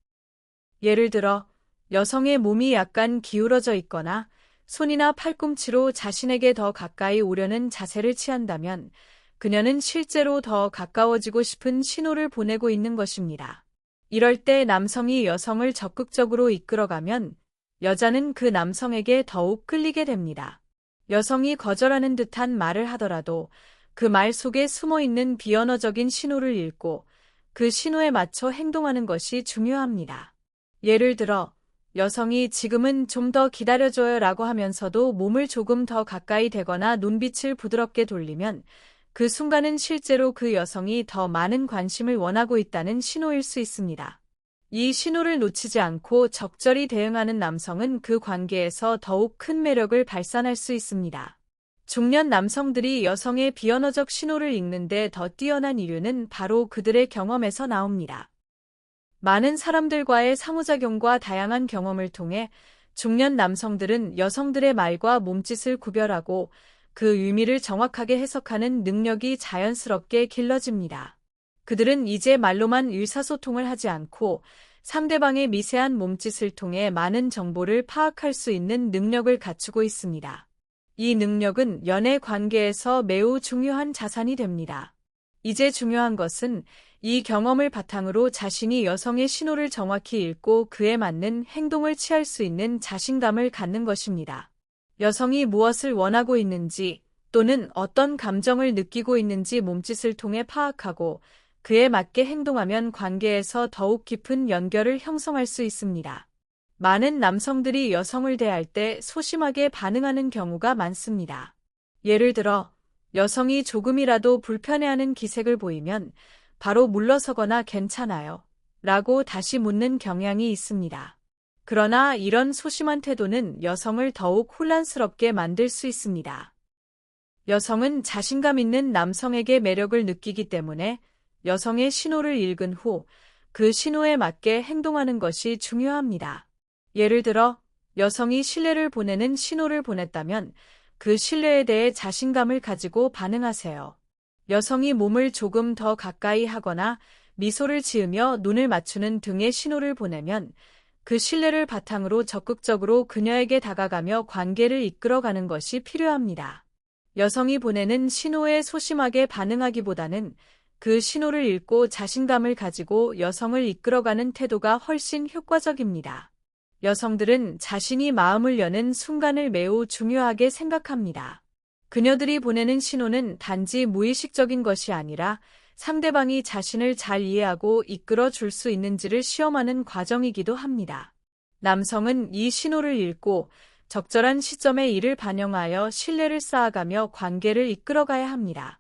예를 들어, 여성의 몸이 약간 기울어져 있거나 손이나 팔꿈치로 자신에게 더 가까이 오려는 자세를 취한다면 그녀는 실제로 더 가까워지고 싶은 신호를 보내고 있는 것입니다. 이럴 때 남성이 여성을 적극적으로 이끌어가면 여자는 그 남성에게 더욱 끌리게 됩니다. 여성이 거절하는 듯한 말을 하더라도 그 말 속에 숨어 있는 비언어적인 신호를 읽고 그 신호에 맞춰 행동하는 것이 중요합니다. 예를 들어, 여성이 지금은 좀 더 기다려줘요 라고 하면서도 몸을 조금 더 가까이 대거나 눈빛을 부드럽게 돌리면 그 순간은 실제로 그 여성이 더 많은 관심을 원하고 있다는 신호일 수 있습니다. 이 신호를 놓치지 않고 적절히 대응하는 남성은 그 관계에서 더욱 큰 매력을 발산할 수 있습니다. 중년 남성들이 여성의 비언어적 신호를 읽는데 더 뛰어난 이유는 바로 그들의 경험에서 나옵니다. 많은 사람들과의 상호작용과 다양한 경험을 통해 중년 남성들은 여성들의 말과 몸짓을 구별하고 그 의미를 정확하게 해석하는 능력이 자연스럽게 길러집니다. 그들은 이제 말로만 의사소통을 하지 않고 상대방의 미세한 몸짓을 통해 많은 정보를 파악할 수 있는 능력을 갖추고 있습니다. 이 능력은 연애 관계에서 매우 중요한 자산이 됩니다. 이제 중요한 것은 이 경험을 바탕으로 자신이 여성의 신호를 정확히 읽고 그에 맞는 행동을 취할 수 있는 자신감을 갖는 것입니다. 여성이 무엇을 원하고 있는지 또는 어떤 감정을 느끼고 있는지 몸짓을 통해 파악하고 그에 맞게 행동하면 관계에서 더욱 깊은 연결을 형성할 수 있습니다. 많은 남성들이 여성을 대할 때 소심하게 반응하는 경우가 많습니다. 예를 들어, 여성이 조금이라도 불편해하는 기색을 보이면 바로 물러서거나 괜찮아요 라고 다시 묻는 경향이 있습니다. 그러나 이런 소심한 태도는 여성을 더욱 혼란스럽게 만들 수 있습니다. 여성은 자신감 있는 남성에게 매력을 느끼기 때문에 여성의 신호를 읽은 후 그 신호에 맞게 행동하는 것이 중요합니다. 예를 들어, 여성이 신뢰를 보내는 신호를 보냈다면 그 신뢰에 대해 자신감을 가지고 반응하세요. 여성이 몸을 조금 더 가까이 하거나 미소를 지으며 눈을 맞추는 등의 신호를 보내면 그 신뢰를 바탕으로 적극적으로 그녀에게 다가가며 관계를 이끌어가는 것이 필요합니다. 여성이 보내는 신호에 소심하게 반응하기보다는 그 신호를 읽고 자신감을 가지고 여성을 이끌어가는 태도가 훨씬 효과적입니다. 여성들은 자신이 마음을 여는 순간을 매우 중요하게 생각합니다. 그녀들이 보내는 신호는 단지 무의식적인 것이 아니라 상대방이 자신을 잘 이해하고 이끌어 줄 수 있는지를 시험하는 과정이기도 합니다. 남성은 이 신호를 읽고 적절한 시점에 이를 반영하여 신뢰를 쌓아가며 관계를 이끌어가야 합니다.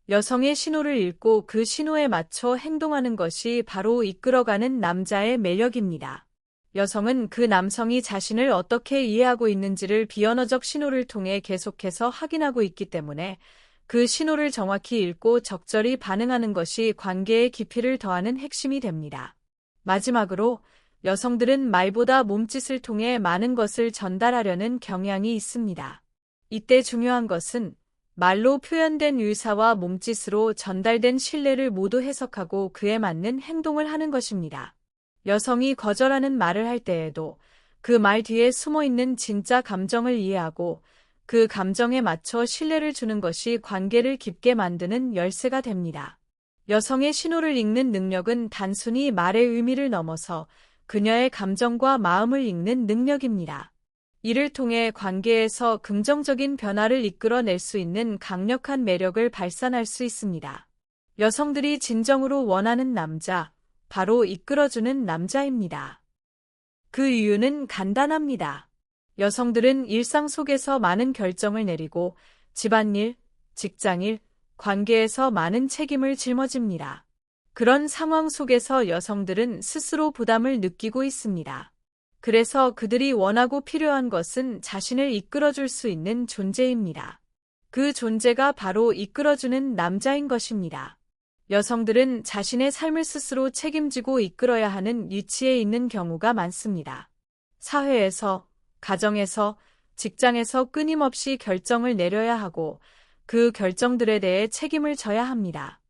여성의 신호를 읽고 그 신호에 맞춰 행동하는 것이 바로 이끌어가는 남자의 매력입니다. 여성은 그 남성이 자신을 어떻게 이해하고 있는지를 비언어적 신호를 통해 계속해서 확인하고 있기 때문에 그 신호를 정확히 읽고 적절히 반응하는 것이 관계의 깊이를 더하는 핵심이 됩니다. 마지막으로 여성들은 말보다 몸짓을 통해 많은 것을 전달하려는 경향이 있습니다. 이때 중요한 것은 말로 표현된 의사와 몸짓으로 전달된 신뢰를 모두 해석하고 그에 맞는 행동을 하는 것입니다. 여성이 거절하는 말을 할 때에도 그 말 뒤에 숨어 있는 진짜 감정을 이해하고 그 감정에 맞춰 신뢰를 주는 것이 관계를 깊게 만드는 열쇠가 됩니다. 여성의 신호를 읽는 능력은 단순히 말의 의미를 넘어서 그녀의 감정과 마음을 읽는 능력입니다. 이를 통해 관계에서 긍정적인 변화를 이끌어낼 수 있는 강력한 매력을 발산할 수 있습니다. 여성들이 진정으로 원하는 남자, 바로 이끌어주는 남자입니다. 그 이유는 간단합니다. 여성들은 일상 속에서 많은 결정을 내리고 집안일, 직장일, 관계에서 많은 책임을 짊어집니다. 그런 상황 속에서 여성들은 스스로 부담을 느끼고 있습니다. 그래서 그들이 원하고 필요한 것은 자신을 이끌어줄 수 있는 존재입니다. 그 존재가 바로 이끌어주는 남자인 것입니다. 여성들은 자신의 삶을 스스로 책임지고 이끌어야 하는 위치에 있는 경우가 많습니다. 사회에서, 가정에서, 직장에서 끊임없이 결정을 내려야 하고 그 결정들에 대해 책임을 져야 합니다.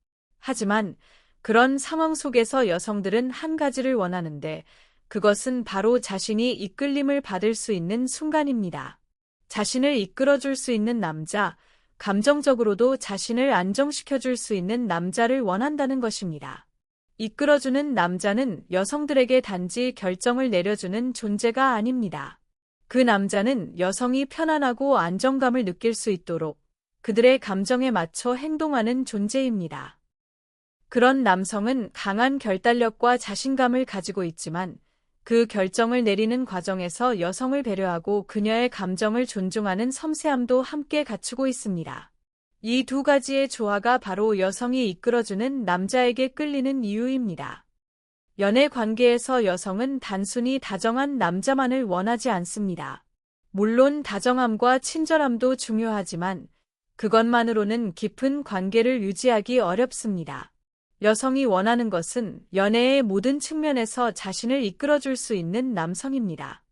하지만 그런 상황 속에서 여성들은 한 가지를 원하는데 그것은 바로 자신이 이끌림을 받을 수 있는 순간입니다. 자신을 이끌어줄 수 있는 남자, 감정적으로도 자신을 안정시켜줄 수 있는 남자를 원한다는 것입니다. 이끌어주는 남자는 여성들에게 단지 결정을 내려주는 존재가 아닙니다. 그 남자는 여성이 편안하고 안정감을 느낄 수 있도록 그들의 감정에 맞춰 행동하는 존재입니다. 그런 남성은 강한 결단력과 자신감을 가지고 있지만 그 결정을 내리는 과정에서 여성을 배려하고 그녀의 감정을 존중하는 섬세함도 함께 갖추고 있습니다. 이 두 가지의 조화가 바로 여성이 이끌어주는 남자에게 끌리는 이유입니다. 연애 관계에서 여성은 단순히 다정한 남자만을 원하지 않습니다. 물론 다정함과 친절함도 중요하지만 그것만으로는 깊은 관계를 유지하기 어렵습니다. 여성이 원하는 것은 연애의 모든 측면에서 자신을 이끌어줄 수 있는 남성입니다.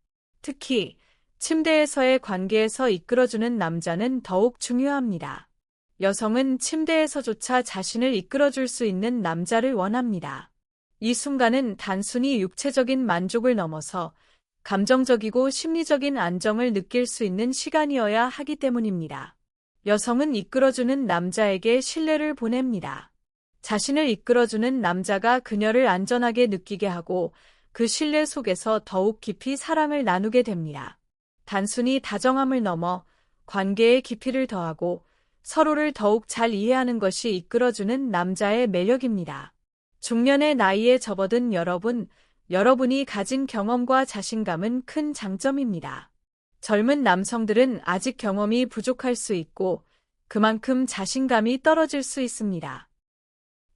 특히 침대에서의 관계에서 이끌어주는 남자는 더욱 중요합니다. 여성은 침대에서조차 자신을 이끌어줄 수 있는 남자를 원합니다. 이 순간은 단순히 육체적인 만족을 넘어서 감정적이고 심리적인 안정을 느낄 수 있는 시간이어야 하기 때문입니다. 여성은 이끌어주는 남자에게 신뢰를 보냅니다. 자신을 이끌어주는 남자가 그녀를 안전하게 느끼게 하고 그 신뢰 속에서 더욱 깊이 사랑을 나누게 됩니다. 단순히 다정함을 넘어 관계의 깊이를 더하고 서로를 더욱 잘 이해하는 것이 이끌어주는 남자의 매력입니다. 중년의 나이에 접어든 여러분이 가진 경험과 자신감은 큰 장점입니다. 젊은 남성들은 아직 경험이 부족할 수 있고 그만큼 자신감이 떨어질 수 있습니다.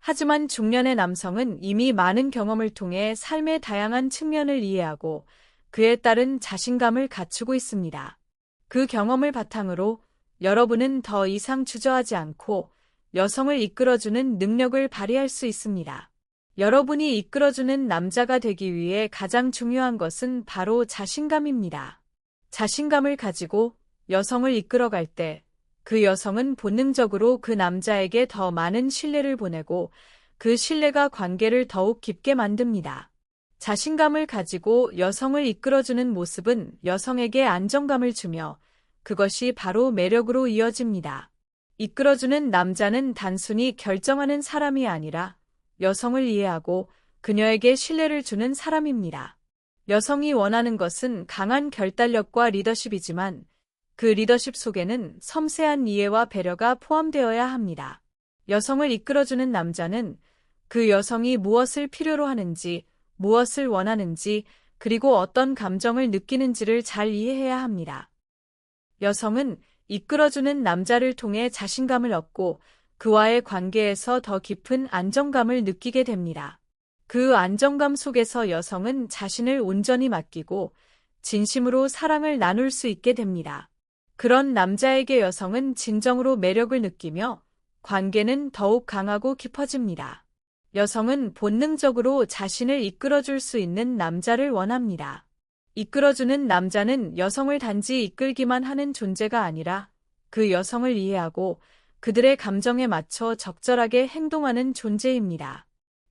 하지만 중년의 남성은 이미 많은 경험을 통해 삶의 다양한 측면을 이해하고 그에 따른 자신감을 갖추고 있습니다. 그 경험을 바탕으로 여러분은 더 이상 주저하지 않고 여성을 이끌어주는 능력을 발휘할 수 있습니다. 여러분이 이끌어주는 남자가 되기 위해 가장 중요한 것은 바로 자신감입니다. 자신감을 가지고 여성을 이끌어갈 때 그 여성은 본능적으로 그 남자에게 더 많은 신뢰를 보내고 그 신뢰가 관계를 더욱 깊게 만듭니다. 자신감을 가지고 여성을 이끌어주는 모습은 여성에게 안정감을 주며 그것이 바로 매력으로 이어집니다. 이끌어주는 남자는 단순히 결정하는 사람이 아니라 여성을 이해하고 그녀에게 신뢰를 주는 사람입니다. 여성이 원하는 것은 강한 결단력과 리더십이지만 그 리더십 속에는 섬세한 이해와 배려가 포함되어야 합니다. 여성을 이끌어주는 남자는 그 여성이 무엇을 필요로 하는지, 무엇을 원하는지, 그리고 어떤 감정을 느끼는지를 잘 이해해야 합니다. 여성은 이끌어주는 남자를 통해 자신감을 얻고 그와의 관계에서 더 깊은 안정감을 느끼게 됩니다. 그 안정감 속에서 여성은 자신을 온전히 맡기고 진심으로 사랑을 나눌 수 있게 됩니다. 그런 남자에게 여성은 진정으로 매력을 느끼며 관계는 더욱 강하고 깊어집니다. 여성은 본능적으로 자신을 이끌어줄 수 있는 남자를 원합니다. 이끌어주는 남자는 여성을 단지 이끌기만 하는 존재가 아니라 그 여성을 이해하고 그들의 감정에 맞춰 적절하게 행동하는 존재입니다.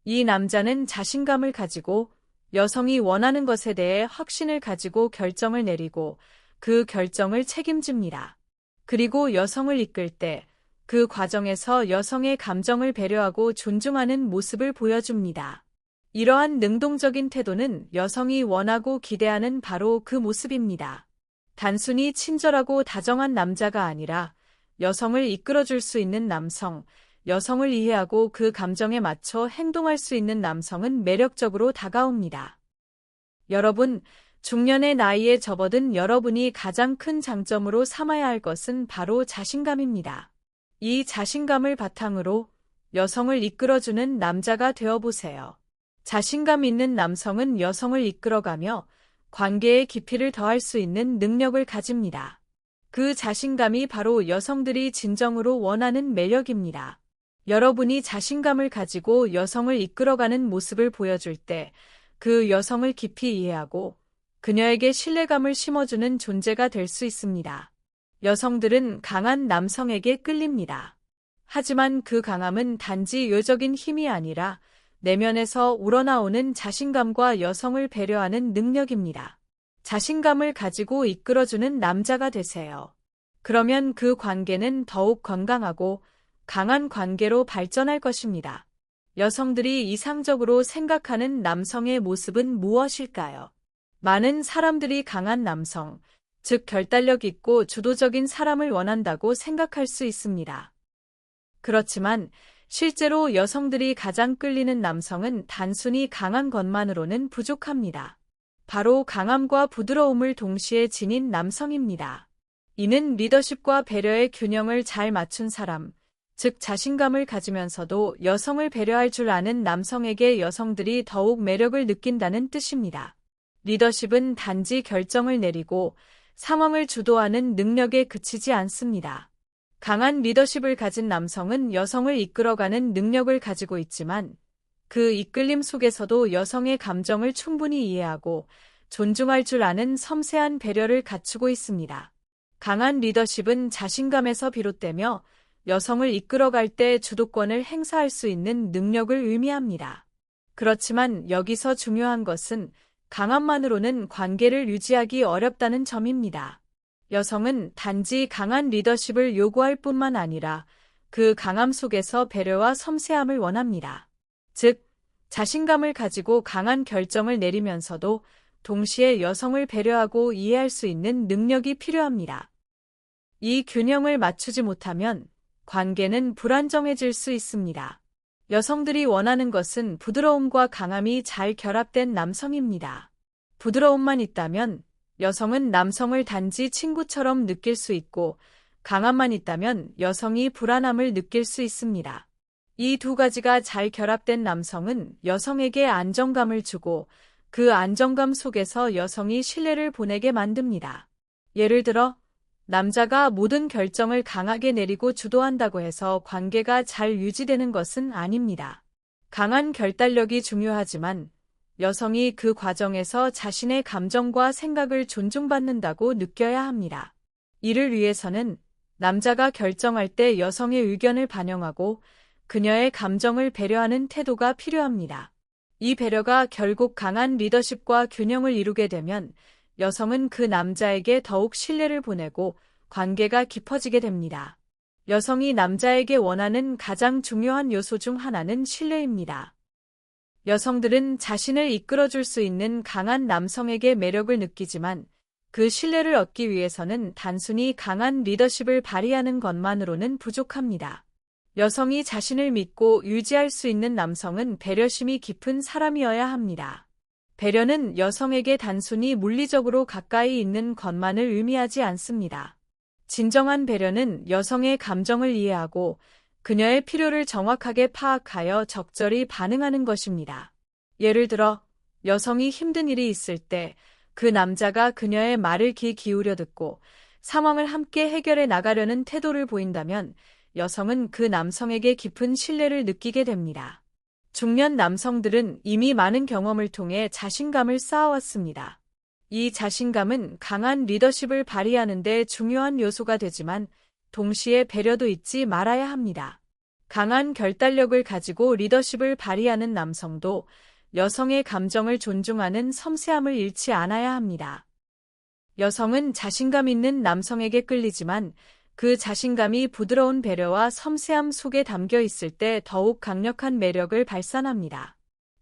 이 남자는 자신감을 가지고 여성이 원하는 것에 대해 확신을 가지고 결정을 내리고 그 결정을 책임집니다. 그리고 여성을 이끌 때 그 과정에서 여성의 감정을 배려하고 존중하는 모습을 보여줍니다. 이러한 능동적인 태도는 여성이 원하고 기대하는 바로 그 모습입니다. 단순히 친절하고 다정한 남자가 아니라 여성을 이끌어줄 수 있는 남성, 여성을 이해하고 그 감정에 맞춰 행동할 수 있는 남성은 매력적으로 다가옵니다. 여러분, 중년의 나이에 접어든 여러분이 가장 큰 장점으로 삼아야 할 것은 바로 자신감입니다. 이 자신감을 바탕으로 여성을 이끌어주는 남자가 되어보세요. 자신감 있는 남성은 여성을 이끌어가며 관계의 깊이를 더할 수 있는 능력을 가집니다. 그 자신감이 바로 여성들이 진정으로 원하는 매력입니다. 여러분이 자신감을 가지고 여성을 이끌어가는 모습을 보여줄 때 그 여성을 깊이 이해하고 그녀에게 신뢰감을 심어주는 존재가 될 수 있습니다. 여성들은 강한 남성에게 끌립니다. 하지만 그 강함은 단지 외적인 힘이 아니라 내면에서 우러나오는 자신감과 여성을 배려하는 능력입니다. 자신감을 가지고 이끌어주는 남자가 되세요. 그러면 그 관계는 더욱 건강하고 강한 관계로 발전할 것입니다. 여성들이 이상적으로 생각하는 남성의 모습은 무엇일까요? 많은 사람들이 강한 남성, 즉 결단력 있고 주도적인 사람을 원한다고 생각할 수 있습니다. 그렇지만 실제로 여성들이 가장 끌리는 남성은 단순히 강한 것만으로는 부족합니다. 바로 강함과 부드러움을 동시에 지닌 남성입니다. 이는 리더십과 배려의 균형을 잘 맞춘 사람, 즉 자신감을 가지면서도 여성을 배려할 줄 아는 남성에게 여성들이 더욱 매력을 느낀다는 뜻입니다. 리더십은 단지 결정을 내리고 상황을 주도하는 능력에 그치지 않습니다. 강한 리더십을 가진 남성은 여성을 이끌어가는 능력을 가지고 있지만 그 이끌림 속에서도 여성의 감정을 충분히 이해하고 존중할 줄 아는 섬세한 배려를 갖추고 있습니다. 강한 리더십은 자신감에서 비롯되며 여성을 이끌어갈 때 주도권을 행사할 수 있는 능력을 의미합니다. 그렇지만 여기서 중요한 것은 강함만으로는 관계를 유지하기 어렵다는 점입니다. 여성은 단지 강한 리더십을 요구할 뿐만 아니라 그 강함 속에서 배려와 섬세함을 원합니다. 즉, 자신감을 가지고 강한 결정을 내리면서도 동시에 여성을 배려하고 이해할 수 있는 능력이 필요합니다. 이 균형을 맞추지 못하면 관계는 불안정해질 수 있습니다. 여성들이 원하는 것은 부드러움과 강함이 잘 결합된 남성입니다. 부드러움만 있다면 여성은 남성을 단지 친구처럼 느낄 수 있고 강함만 있다면 여성이 불안함을 느낄 수 있습니다. 이 두 가지가 잘 결합된 남성은 여성에게 안정감을 주고 그 안정감 속에서 여성이 신뢰를 보내게 만듭니다. 예를 들어 남자가 모든 결정을 강하게 내리고 주도한다고 해서 관계가 잘 유지되는 것은 아닙니다. 강한 결단력이 중요하지만 여성이 그 과정에서 자신의 감정과 생각을 존중받는다고 느껴야 합니다. 이를 위해서는 남자가 결정할 때 여성의 의견을 반영하고 그녀의 감정을 배려하는 태도가 필요합니다. 이 배려가 결국 강한 리더십과 균형을 이루게 되면 여성은 그 남자에게 더욱 신뢰를 보내고 관계가 깊어지게 됩니다. 여성이 남자에게 원하는 가장 중요한 요소 중 하나는 신뢰입니다. 여성들은 자신을 이끌어줄 수 있는 강한 남성에게 매력을 느끼지만 그 신뢰를 얻기 위해서는 단순히 강한 리더십을 발휘하는 것만으로는 부족합니다. 여성이 자신을 믿고 유지할 수 있는 남성은 배려심이 깊은 사람이어야 합니다. 배려는 여성에게 단순히 물리적으로 가까이 있는 것만을 의미하지 않습니다. 진정한 배려는 여성의 감정을 이해하고 그녀의 필요를 정확하게 파악하여 적절히 반응하는 것입니다. 예를 들어 여성이 힘든 일이 있을 때 그 남자가 그녀의 말을 귀 기울여 듣고 상황을 함께 해결해 나가려는 태도를 보인다면 여성은 그 남성에게 깊은 신뢰를 느끼게 됩니다. 중년 남성들은 이미 많은 경험을 통해 자신감을 쌓아왔습니다. 이 자신감은 강한 리더십을 발휘하는 데 중요한 요소가 되지만 동시에 배려도 잊지 말아야 합니다. 강한 결단력을 가지고 리더십을 발휘하는 남성도 여성의 감정을 존중하는 섬세함을 잃지 않아야 합니다. 여성은 자신감 있는 남성에게 끌리지만 그 자신감이 부드러운 배려와 섬세함 속에 담겨 있을 때 더욱 강력한 매력을 발산합니다.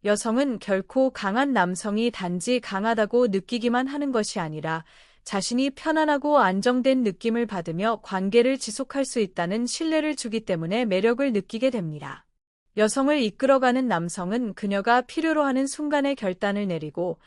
여성은 결코 강한 남성이 단지 강하다고 느끼기만 하는 것이 아니라 자신이 편안하고 안정된 느낌을 받으며 관계를 지속할 수 있다는 신뢰를 주기 때문에 매력을 느끼게 됩니다. 여성을 이끌어가는 남성은 그녀가 필요로 하는 순간에 결단을 내리고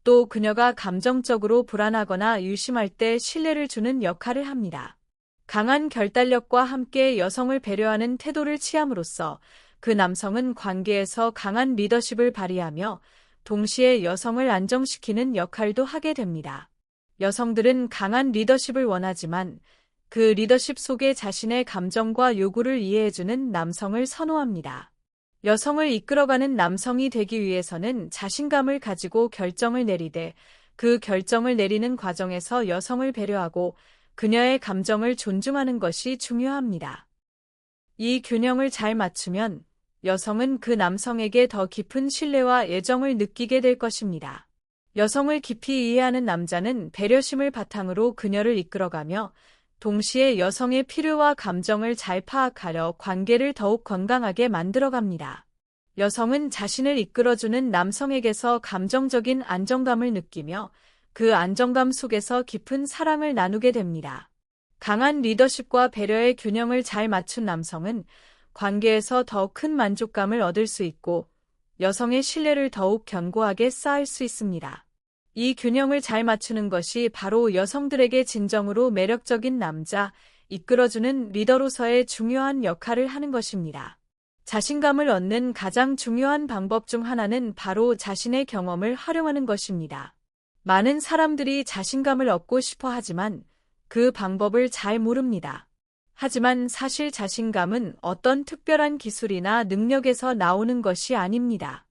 또 그녀가 감정적으로 불안하거나 유심할 때 신뢰를 주는 역할을 합니다. 강한 결단력과 함께 여성을 배려하는 태도를 취함으로써 그 남성은 관계에서 강한 리더십을 발휘하며 동시에 여성을 안정시키는 역할도 하게 됩니다. 여성들은 강한 리더십을 원하지만 그 리더십 속에 자신의 감정과 요구를 이해해주는 남성을 선호합니다. 여성을 이끌어가는 남성이 되기 위해서는 자신감을 가지고 결정을 내리되 그 결정을 내리는 과정에서 여성을 배려하고 그녀의 감정을 존중하는 것이 중요합니다. 이 균형을 잘 맞추면 여성은 그 남성에게 더 깊은 신뢰와 애정을 느끼게 될 것입니다. 여성을 깊이 이해하는 남자는 배려심을 바탕으로 그녀를 이끌어가며 동시에 여성의 필요와 감정을 잘 파악하려 관계를 더욱 건강하게 만들어갑니다. 여성은 자신을 이끌어주는 남성에게서 감정적인 안정감을 느끼며 그 안정감 속에서 깊은 사랑을 나누게 됩니다. 강한 리더십과 배려의 균형을 잘 맞춘 남성은 관계에서 더 큰 만족감을 얻을 수 있고 여성의 신뢰를 더욱 견고하게 쌓을 수 있습니다. 이 균형을 잘 맞추는 것이 바로 여성들에게 진정으로 매력적인 남자, 이끌어주는 리더로서의 중요한 역할을 하는 것입니다. 자신감을 얻는 가장 중요한 방법 중 하나는 바로 자신의 경험을 활용하는 것입니다. 많은 사람들이 자신감을 얻고 싶어 하지만 그 방법을 잘 모릅니다. 하지만 사실 자신감은 어떤 특별한 기술이나 능력에서 나오는 것이 아닙니다.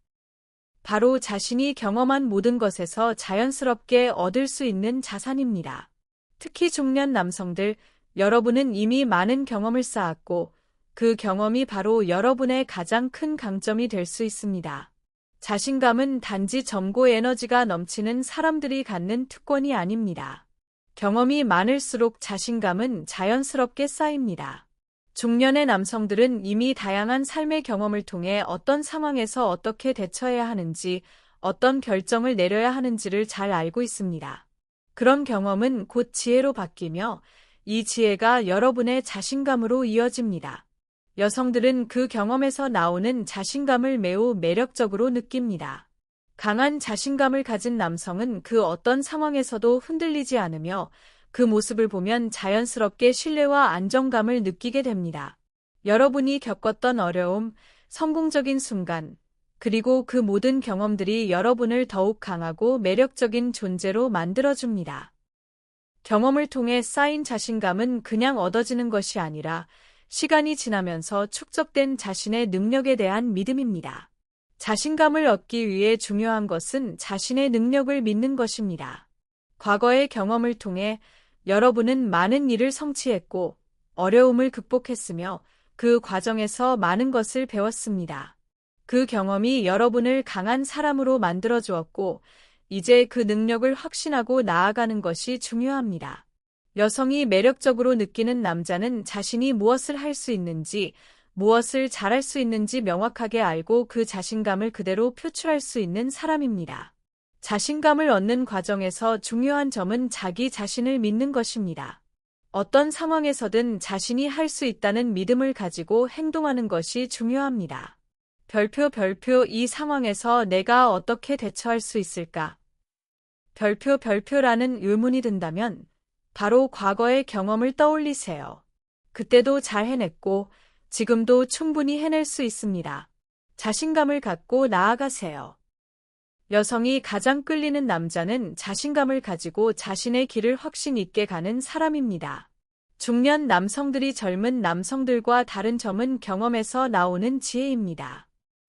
바로 자신이 경험한 모든 것에서 자연스럽게 얻을 수 있는 자산입니다. 특히 중년 남성들, 여러분은 이미 많은 경험을 쌓았고 그 경험이 바로 여러분의 가장 큰 강점이 될 수 있습니다. 자신감은 단지 점고 에너지가 넘치는 사람들이 갖는 특권이 아닙니다. 경험이 많을수록 자신감은 자연스럽게 쌓입니다. 중년의 남성들은 이미 다양한 삶의 경험을 통해 어떤 상황에서 어떻게 대처해야 하는지, 어떤 결정을 내려야 하는지를 잘 알고 있습니다. 그런 경험은 곧 지혜로 바뀌며 이 지혜가 여러분의 자신감으로 이어집니다. 여성들은 그 경험에서 나오는 자신감을 매우 매력적으로 느낍니다. 강한 자신감을 가진 남성은 그 어떤 상황에서도 흔들리지 않으며 그 모습을 보면 자연스럽게 신뢰와 안정감을 느끼게 됩니다. 여러분이 겪었던 어려움, 성공적인 순간, 그리고 그 모든 경험들이 여러분을 더욱 강하고 매력적인 존재로 만들어줍니다. 경험을 통해 쌓인 자신감은 그냥 얻어지는 것이 아니라 시간이 지나면서 축적된 자신의 능력에 대한 믿음입니다. 자신감을 얻기 위해 중요한 것은 자신의 능력을 믿는 것입니다. 과거의 경험을 통해 여러분은 많은 일을 성취했고 어려움을 극복했으며 그 과정에서 많은 것을 배웠습니다. 그 경험이 여러분을 강한 사람으로 만들어 주었고 이제 그 능력을 확신하고 나아가는 것이 중요합니다. 여성이 매력적으로 느끼는 남자는 자신이 무엇을 할 수 있는지, 무엇을 잘할 수 있는지 명확하게 알고 그 자신감을 그대로 표출할 수 있는 사람입니다. 자신감을 얻는 과정에서 중요한 점은 자기 자신을 믿는 것입니다. 어떤 상황에서든 자신이 할 수 있다는 믿음을 가지고 행동하는 것이 중요합니다. 별표 이 상황에서 내가 어떻게 대처할 수 있을까? 별표라는 의문이 든다면 바로 과거의 경험을 떠올리세요. 그때도 잘 해냈고 지금도 충분히 해낼 수 있습니다. 자신감을 갖고 나아가세요. 여성이 가장 끌리는 남자는 자신감을 가지고 자신의 길을 확신 있게 가는 사람입니다. 중년 남성들이 젊은 남성들과 다른 점은 경험에서 나오는 지혜입니다.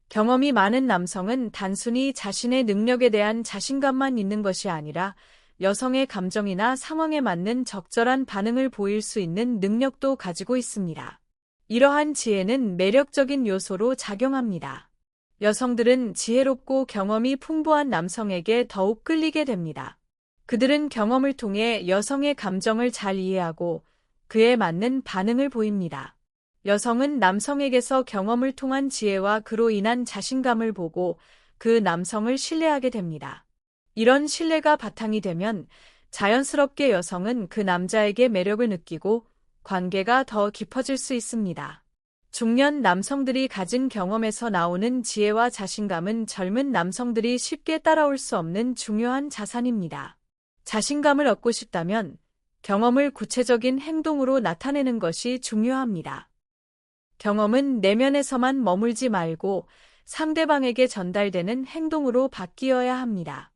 경험이 많은 남성은 단순히 자신의 능력에 대한 자신감만 있는 것이 아니라 여성의 감정이나 상황에 맞는 적절한 반응을 보일 수 있는 능력도 가지고 있습니다. 이러한 지혜는 매력적인 요소로 작용합니다. 여성들은 지혜롭고 경험이 풍부한 남성에게 더욱 끌리게 됩니다. 그들은 경험을 통해 여성의 감정을 잘 이해하고 그에 맞는 반응을 보입니다. 여성은 남성에게서 경험을 통한 지혜와 그로 인한 자신감을 보고 그 남성을 신뢰하게 됩니다. 이런 신뢰가 바탕이 되면 자연스럽게 여성은 그 남자에게 매력을 느끼고 관계가 더 깊어질 수 있습니다. 중년 남성들이 가진 경험에서 나오는 지혜와 자신감은 젊은 남성들이 쉽게 따라올 수 없는 중요한 자산입니다. 자신감을 얻고 싶다면 경험을 구체적인 행동으로 나타내는 것이 중요합니다. 경험은 내면에서만 머물지 말고 상대방에게 전달되는 행동으로 바뀌어야 합니다.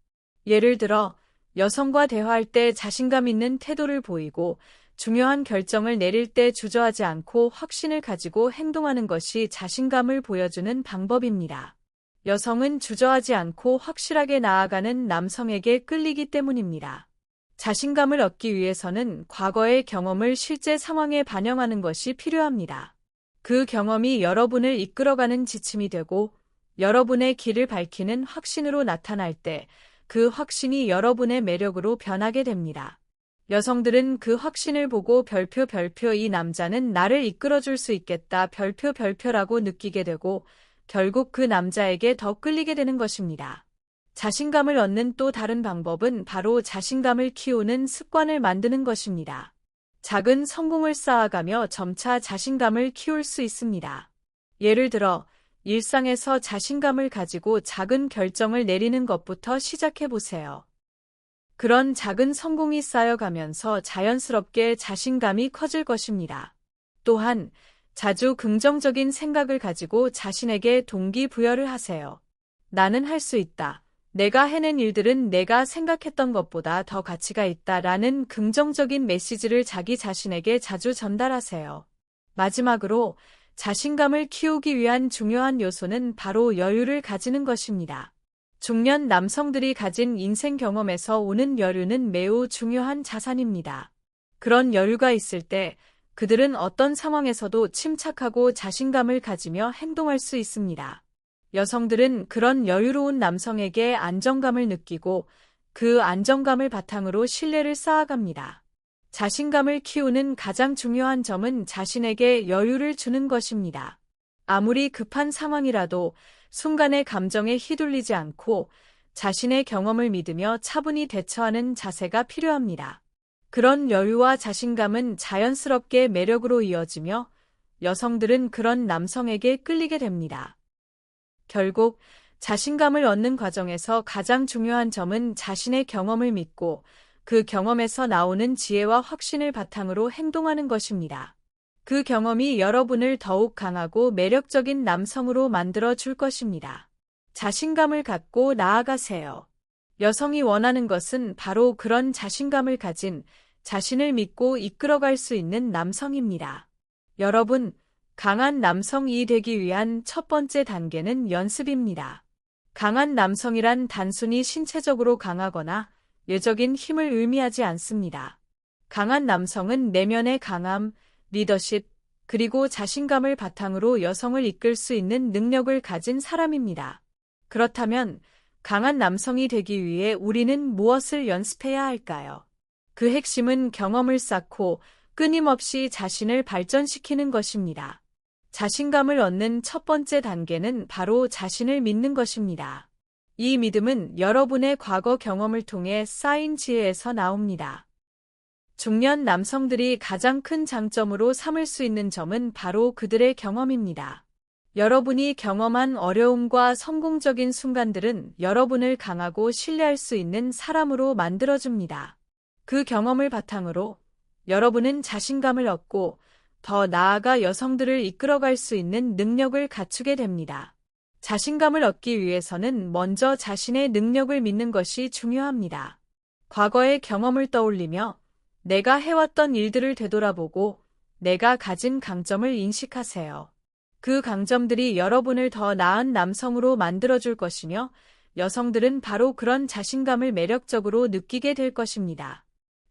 예를 들어 여성과 대화할 때 자신감 있는 태도를 보이고 중요한 결정을 내릴 때 주저하지 않고 확신을 가지고 행동하는 것이 자신감을 보여주는 방법입니다. 여성은 주저하지 않고 확실하게 나아가는 남성에게 끌리기 때문입니다. 자신감을 얻기 위해서는 과거의 경험을 실제 상황에 반영하는 것이 필요합니다. 그 경험이 여러분을 이끌어가는 지침이 되고 여러분의 길을 밝히는 확신으로 나타날 때 그 확신이 여러분의 매력으로 변하게 됩니다. 여성들은 그 확신을 보고 별표 이 남자는 나를 이끌어줄 수 있겠다 별표라고 느끼게 되고 결국 그 남자에게 더 끌리게 되는 것입니다. 자신감을 얻는 또 다른 방법은 바로 자신감을 키우는 습관을 만드는 것입니다. 작은 성공을 쌓아가며 점차 자신감을 키울 수 있습니다. 예를 들어, 일상에서 자신감을 가지고 작은 결정을 내리는 것부터 시작해 보세요. 그런 작은 성공이 쌓여가면서 자연스럽게 자신감이 커질 것입니다. 또한, 자주 긍정적인 생각을 가지고 자신에게 동기부여를 하세요. 나는 할 수 있다. 내가 해낸 일들은 내가 생각했던 것보다 더 가치가 있다라는 긍정적인 메시지를 자기 자신에게 자주 전달하세요. 마지막으로 자신감을 키우기 위한 중요한 요소는 바로 여유를 가지는 것입니다. 중년 남성들이 가진 인생 경험에서 오는 여유는 매우 중요한 자산입니다. 그런 여유가 있을 때 그들은 어떤 상황에서도 침착하고 자신감을 가지며 행동할 수 있습니다. 여성들은 그런 여유로운 남성에게 안정감을 느끼고 그 안정감을 바탕으로 신뢰를 쌓아갑니다. 자신감을 키우는 가장 중요한 점은 자신에게 여유를 주는 것입니다. 아무리 급한 상황이라도 순간의 감정에 휘둘리지 않고 자신의 경험을 믿으며 차분히 대처하는 자세가 필요합니다. 그런 여유와 자신감은 자연스럽게 매력으로 이어지며 여성들은 그런 남성에게 끌리게 됩니다. 결국 자신감을 얻는 과정에서 가장 중요한 점은 자신의 경험을 믿고 그 경험에서 나오는 지혜와 확신을 바탕으로 행동하는 것입니다. 그 경험이 여러분을 더욱 강하고 매력적인 남성으로 만들어 줄 것입니다. 자신감을 갖고 나아가세요. 여성이 원하는 것은 바로 그런 자신감을 가진 자신을 믿고 이끌어갈 수 있는 남성입니다. 여러분, 강한 남성이 되기 위한 첫 번째 단계는 연습입니다. 강한 남성이란 단순히 신체적으로 강하거나 외적인 힘을 의미하지 않습니다. 강한 남성은 내면의 강함, 리더십, 그리고 자신감을 바탕으로 여성을 이끌 수 있는 능력을 가진 사람입니다. 그렇다면 강한 남성이 되기 위해 우리는 무엇을 연습해야 할까요? 그 핵심은 경험을 쌓고 끊임없이 자신을 발전시키는 것입니다. 자신감을 얻는 첫 번째 단계는 바로 자신을 믿는 것입니다. 이 믿음은 여러분의 과거 경험을 통해 쌓인 지혜에서 나옵니다. 중년 남성들이 가장 큰 장점으로 삼을 수 있는 점은 바로 그들의 경험입니다. 여러분이 경험한 어려움과 성공적인 순간들은 여러분을 강하고 신뢰할 수 있는 사람으로 만들어줍니다. 그 경험을 바탕으로 여러분은 자신감을 얻고 더 나아가 여성들을 이끌어갈 수 있는 능력을 갖추게 됩니다. 자신감을 얻기 위해서는 먼저 자신의 능력을 믿는 것이 중요합니다. 과거의 경험을 떠올리며 내가 해왔던 일들을 되돌아보고 내가 가진 강점을 인식하세요. 그 강점들이 여러분을 더 나은 남성으로 만들어줄 것이며 여성들은 바로 그런 자신감을 매력적으로 느끼게 될 것입니다.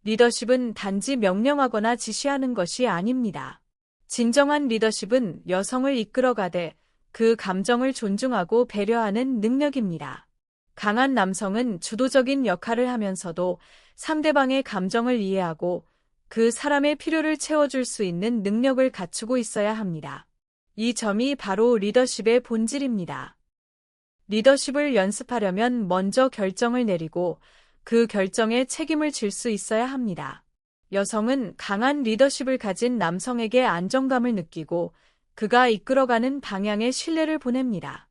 리더십은 단지 명령하거나 지시하는 것이 아닙니다. 진정한 리더십은 여성을 이끌어가되 그 감정을 존중하고 배려하는 능력입니다. 강한 남성은 주도적인 역할을 하면서도 상대방의 감정을 이해하고 그 사람의 필요를 채워줄 수 있는 능력을 갖추고 있어야 합니다. 이 점이 바로 리더십의 본질입니다. 리더십을 연습하려면 먼저 결정을 내리고 그 결정에 책임을 질 수 있어야 합니다. 여성은 강한 리더십을 가진 남성에게 안정감을 느끼고 그가 이끌어가는 방향에 신뢰를 보냅니다.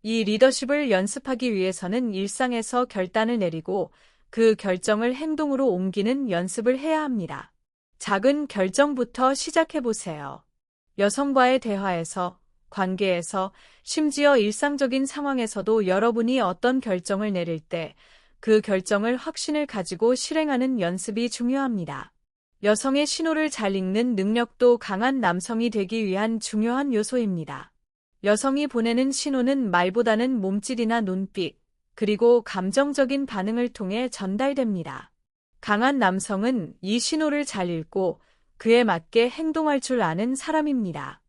이 리더십을 연습하기 위해서는 일상에서 결단을 내리고 그 결정을 행동으로 옮기는 연습을 해야 합니다. 작은 결정부터 시작해 보세요. 여성과의 대화에서, 관계에서, 심지어 일상적인 상황에서도 여러분이 어떤 결정을 내릴 때 그 결정을 확신을 가지고 실행하는 연습이 중요합니다. 여성의 신호를 잘 읽는 능력도 강한 남성이 되기 위한 중요한 요소입니다. 여성이 보내는 신호는 말보다는 몸짓이나 눈빛, 그리고 감정적인 반응을 통해 전달됩니다. 강한 남성은 이 신호를 잘 읽고 그에 맞게 행동할 줄 아는 사람입니다.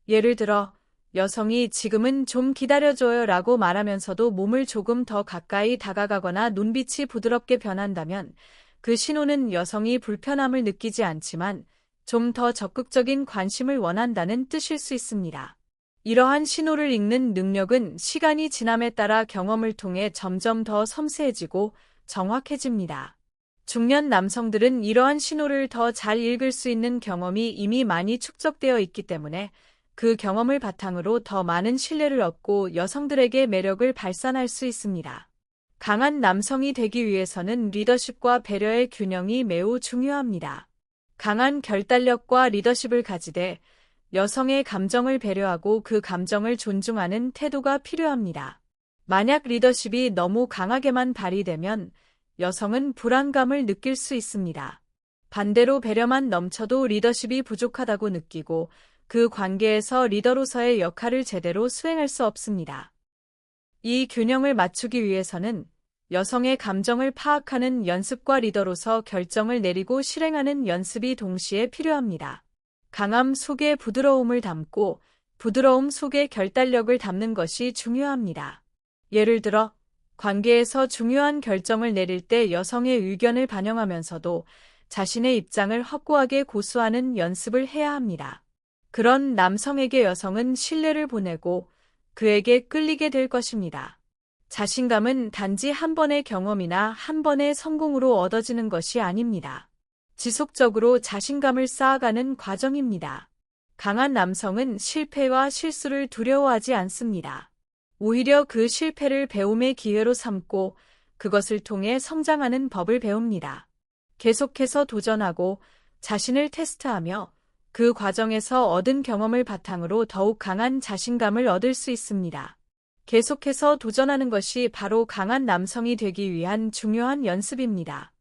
예를 들어, 여성이 지금은 좀 기다려줘요 라고 말하면서도 몸을 조금 더 가까이 다가가거나 눈빛이 부드럽게 변한다면 그 신호는 여성이 불편함을 느끼지 않지만 좀 더 적극적인 관심을 원한다는 뜻일 수 있습니다. 이러한 신호를 읽는 능력은 시간이 지남에 따라 경험을 통해 점점 더 섬세해지고 정확해집니다. 중년 남성들은 이러한 신호를 더 잘 읽을 수 있는 경험이 이미 많이 축적되어 있기 때문에 그 경험을 바탕으로 더 많은 신뢰를 얻고 여성들에게 매력을 발산할 수 있습니다. 강한 남성이 되기 위해서는 리더십과 배려의 균형이 매우 중요합니다. 강한 결단력과 리더십을 가지되 여성의 감정을 배려하고 그 감정을 존중하는 태도가 필요합니다. 만약 리더십이 너무 강하게만 발휘되면 여성은 불안감을 느낄 수 있습니다. 반대로 배려만 넘쳐도 리더십이 부족하다고 느끼고 그 관계에서 리더로서의 역할을 제대로 수행할 수 없습니다. 이 균형을 맞추기 위해서는 여성의 감정을 파악하는 연습과 리더로서 결정을 내리고 실행하는 연습이 동시에 필요합니다. 강함 속에 부드러움을 담고 부드러움 속에 결단력을 담는 것이 중요합니다. 예를 들어, 관계에서 중요한 결정을 내릴 때 여성의 의견을 반영하면서도 자신의 입장을 확고하게 고수하는 연습을 해야 합니다. 그런 남성에게 여성은 신뢰를 보내고 그에게 끌리게 될 것입니다. 자신감은 단지 한 번의 경험이나 한 번의 성공으로 얻어지는 것이 아닙니다. 지속적으로 자신감을 쌓아가는 과정입니다. 강한 남성은 실패와 실수를 두려워하지 않습니다. 오히려 그 실패를 배움의 기회로 삼고 그것을 통해 성장하는 법을 배웁니다. 계속해서 도전하고 자신을 테스트하며 그 과정에서 얻은 경험을 바탕으로 더욱 강한 자신감을 얻을 수 있습니다. 계속해서 도전하는 것이 바로 강한 남성이 되기 위한 중요한 연습입니다.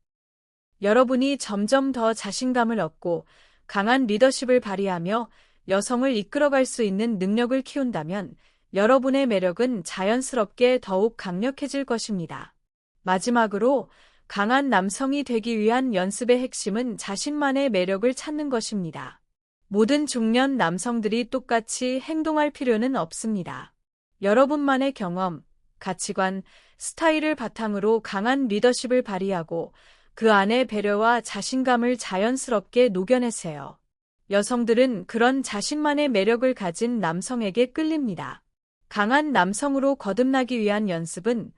여러분이 점점 더 자신감을 얻고 강한 리더십을 발휘하며 여성을 이끌어갈 수 있는 능력을 키운다면 여러분의 매력은 자연스럽게 더욱 강력해질 것입니다. 마지막으로 강한 남성이 되기 위한 연습의 핵심은 자신만의 매력을 찾는 것입니다. 모든 중년 남성들이 똑같이 행동할 필요는 없습니다. 여러분만의 경험, 가치관, 스타일을 바탕으로 강한 리더십을 발휘하고 그 안에 배려와 자신감을 자연스럽게 녹여내세요. 여성들은 그런 자신만의 매력을 가진 남성에게 끌립니다. 강한 남성으로 거듭나기 위한 연습은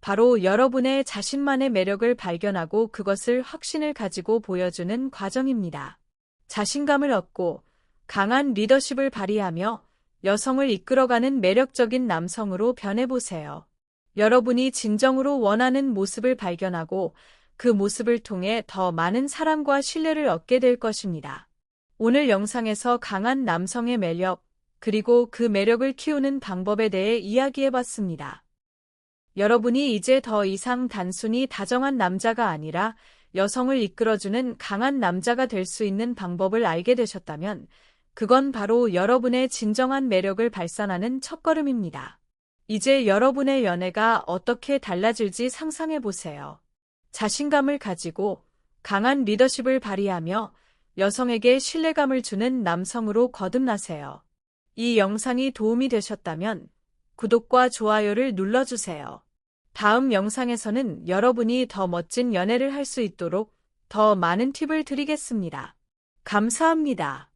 바로 여러분의 자신만의 매력을 발견하고 그것을 확신을 가지고 보여주는 과정입니다. 자신감을 얻고 강한 리더십을 발휘하며 여성을 이끌어가는 매력적인 남성으로 변해보세요. 여러분이 진정으로 원하는 모습을 발견하고 그 모습을 통해 더 많은 사랑과 신뢰를 얻게 될 것입니다. 오늘 영상에서 강한 남성의 매력, 그리고 그 매력을 키우는 방법에 대해 이야기해봤습니다. 여러분이 이제 더 이상 단순히 다정한 남자가 아니라 여성을 이끌어주는 강한 남자가 될 수 있는 방법을 알게 되셨다면 그건 바로 여러분의 진정한 매력을 발산하는 첫걸음입니다. 이제 여러분의 연애가 어떻게 달라질지 상상해보세요. 자신감을 가지고 강한 리더십을 발휘하며 여성에게 신뢰감을 주는 남성으로 거듭나세요. 이 영상이 도움이 되셨다면 구독과 좋아요를 눌러주세요. 다음 영상에서는 여러분이 더 멋진 연애를 할 수 있도록 더 많은 팁을 드리겠습니다. 감사합니다.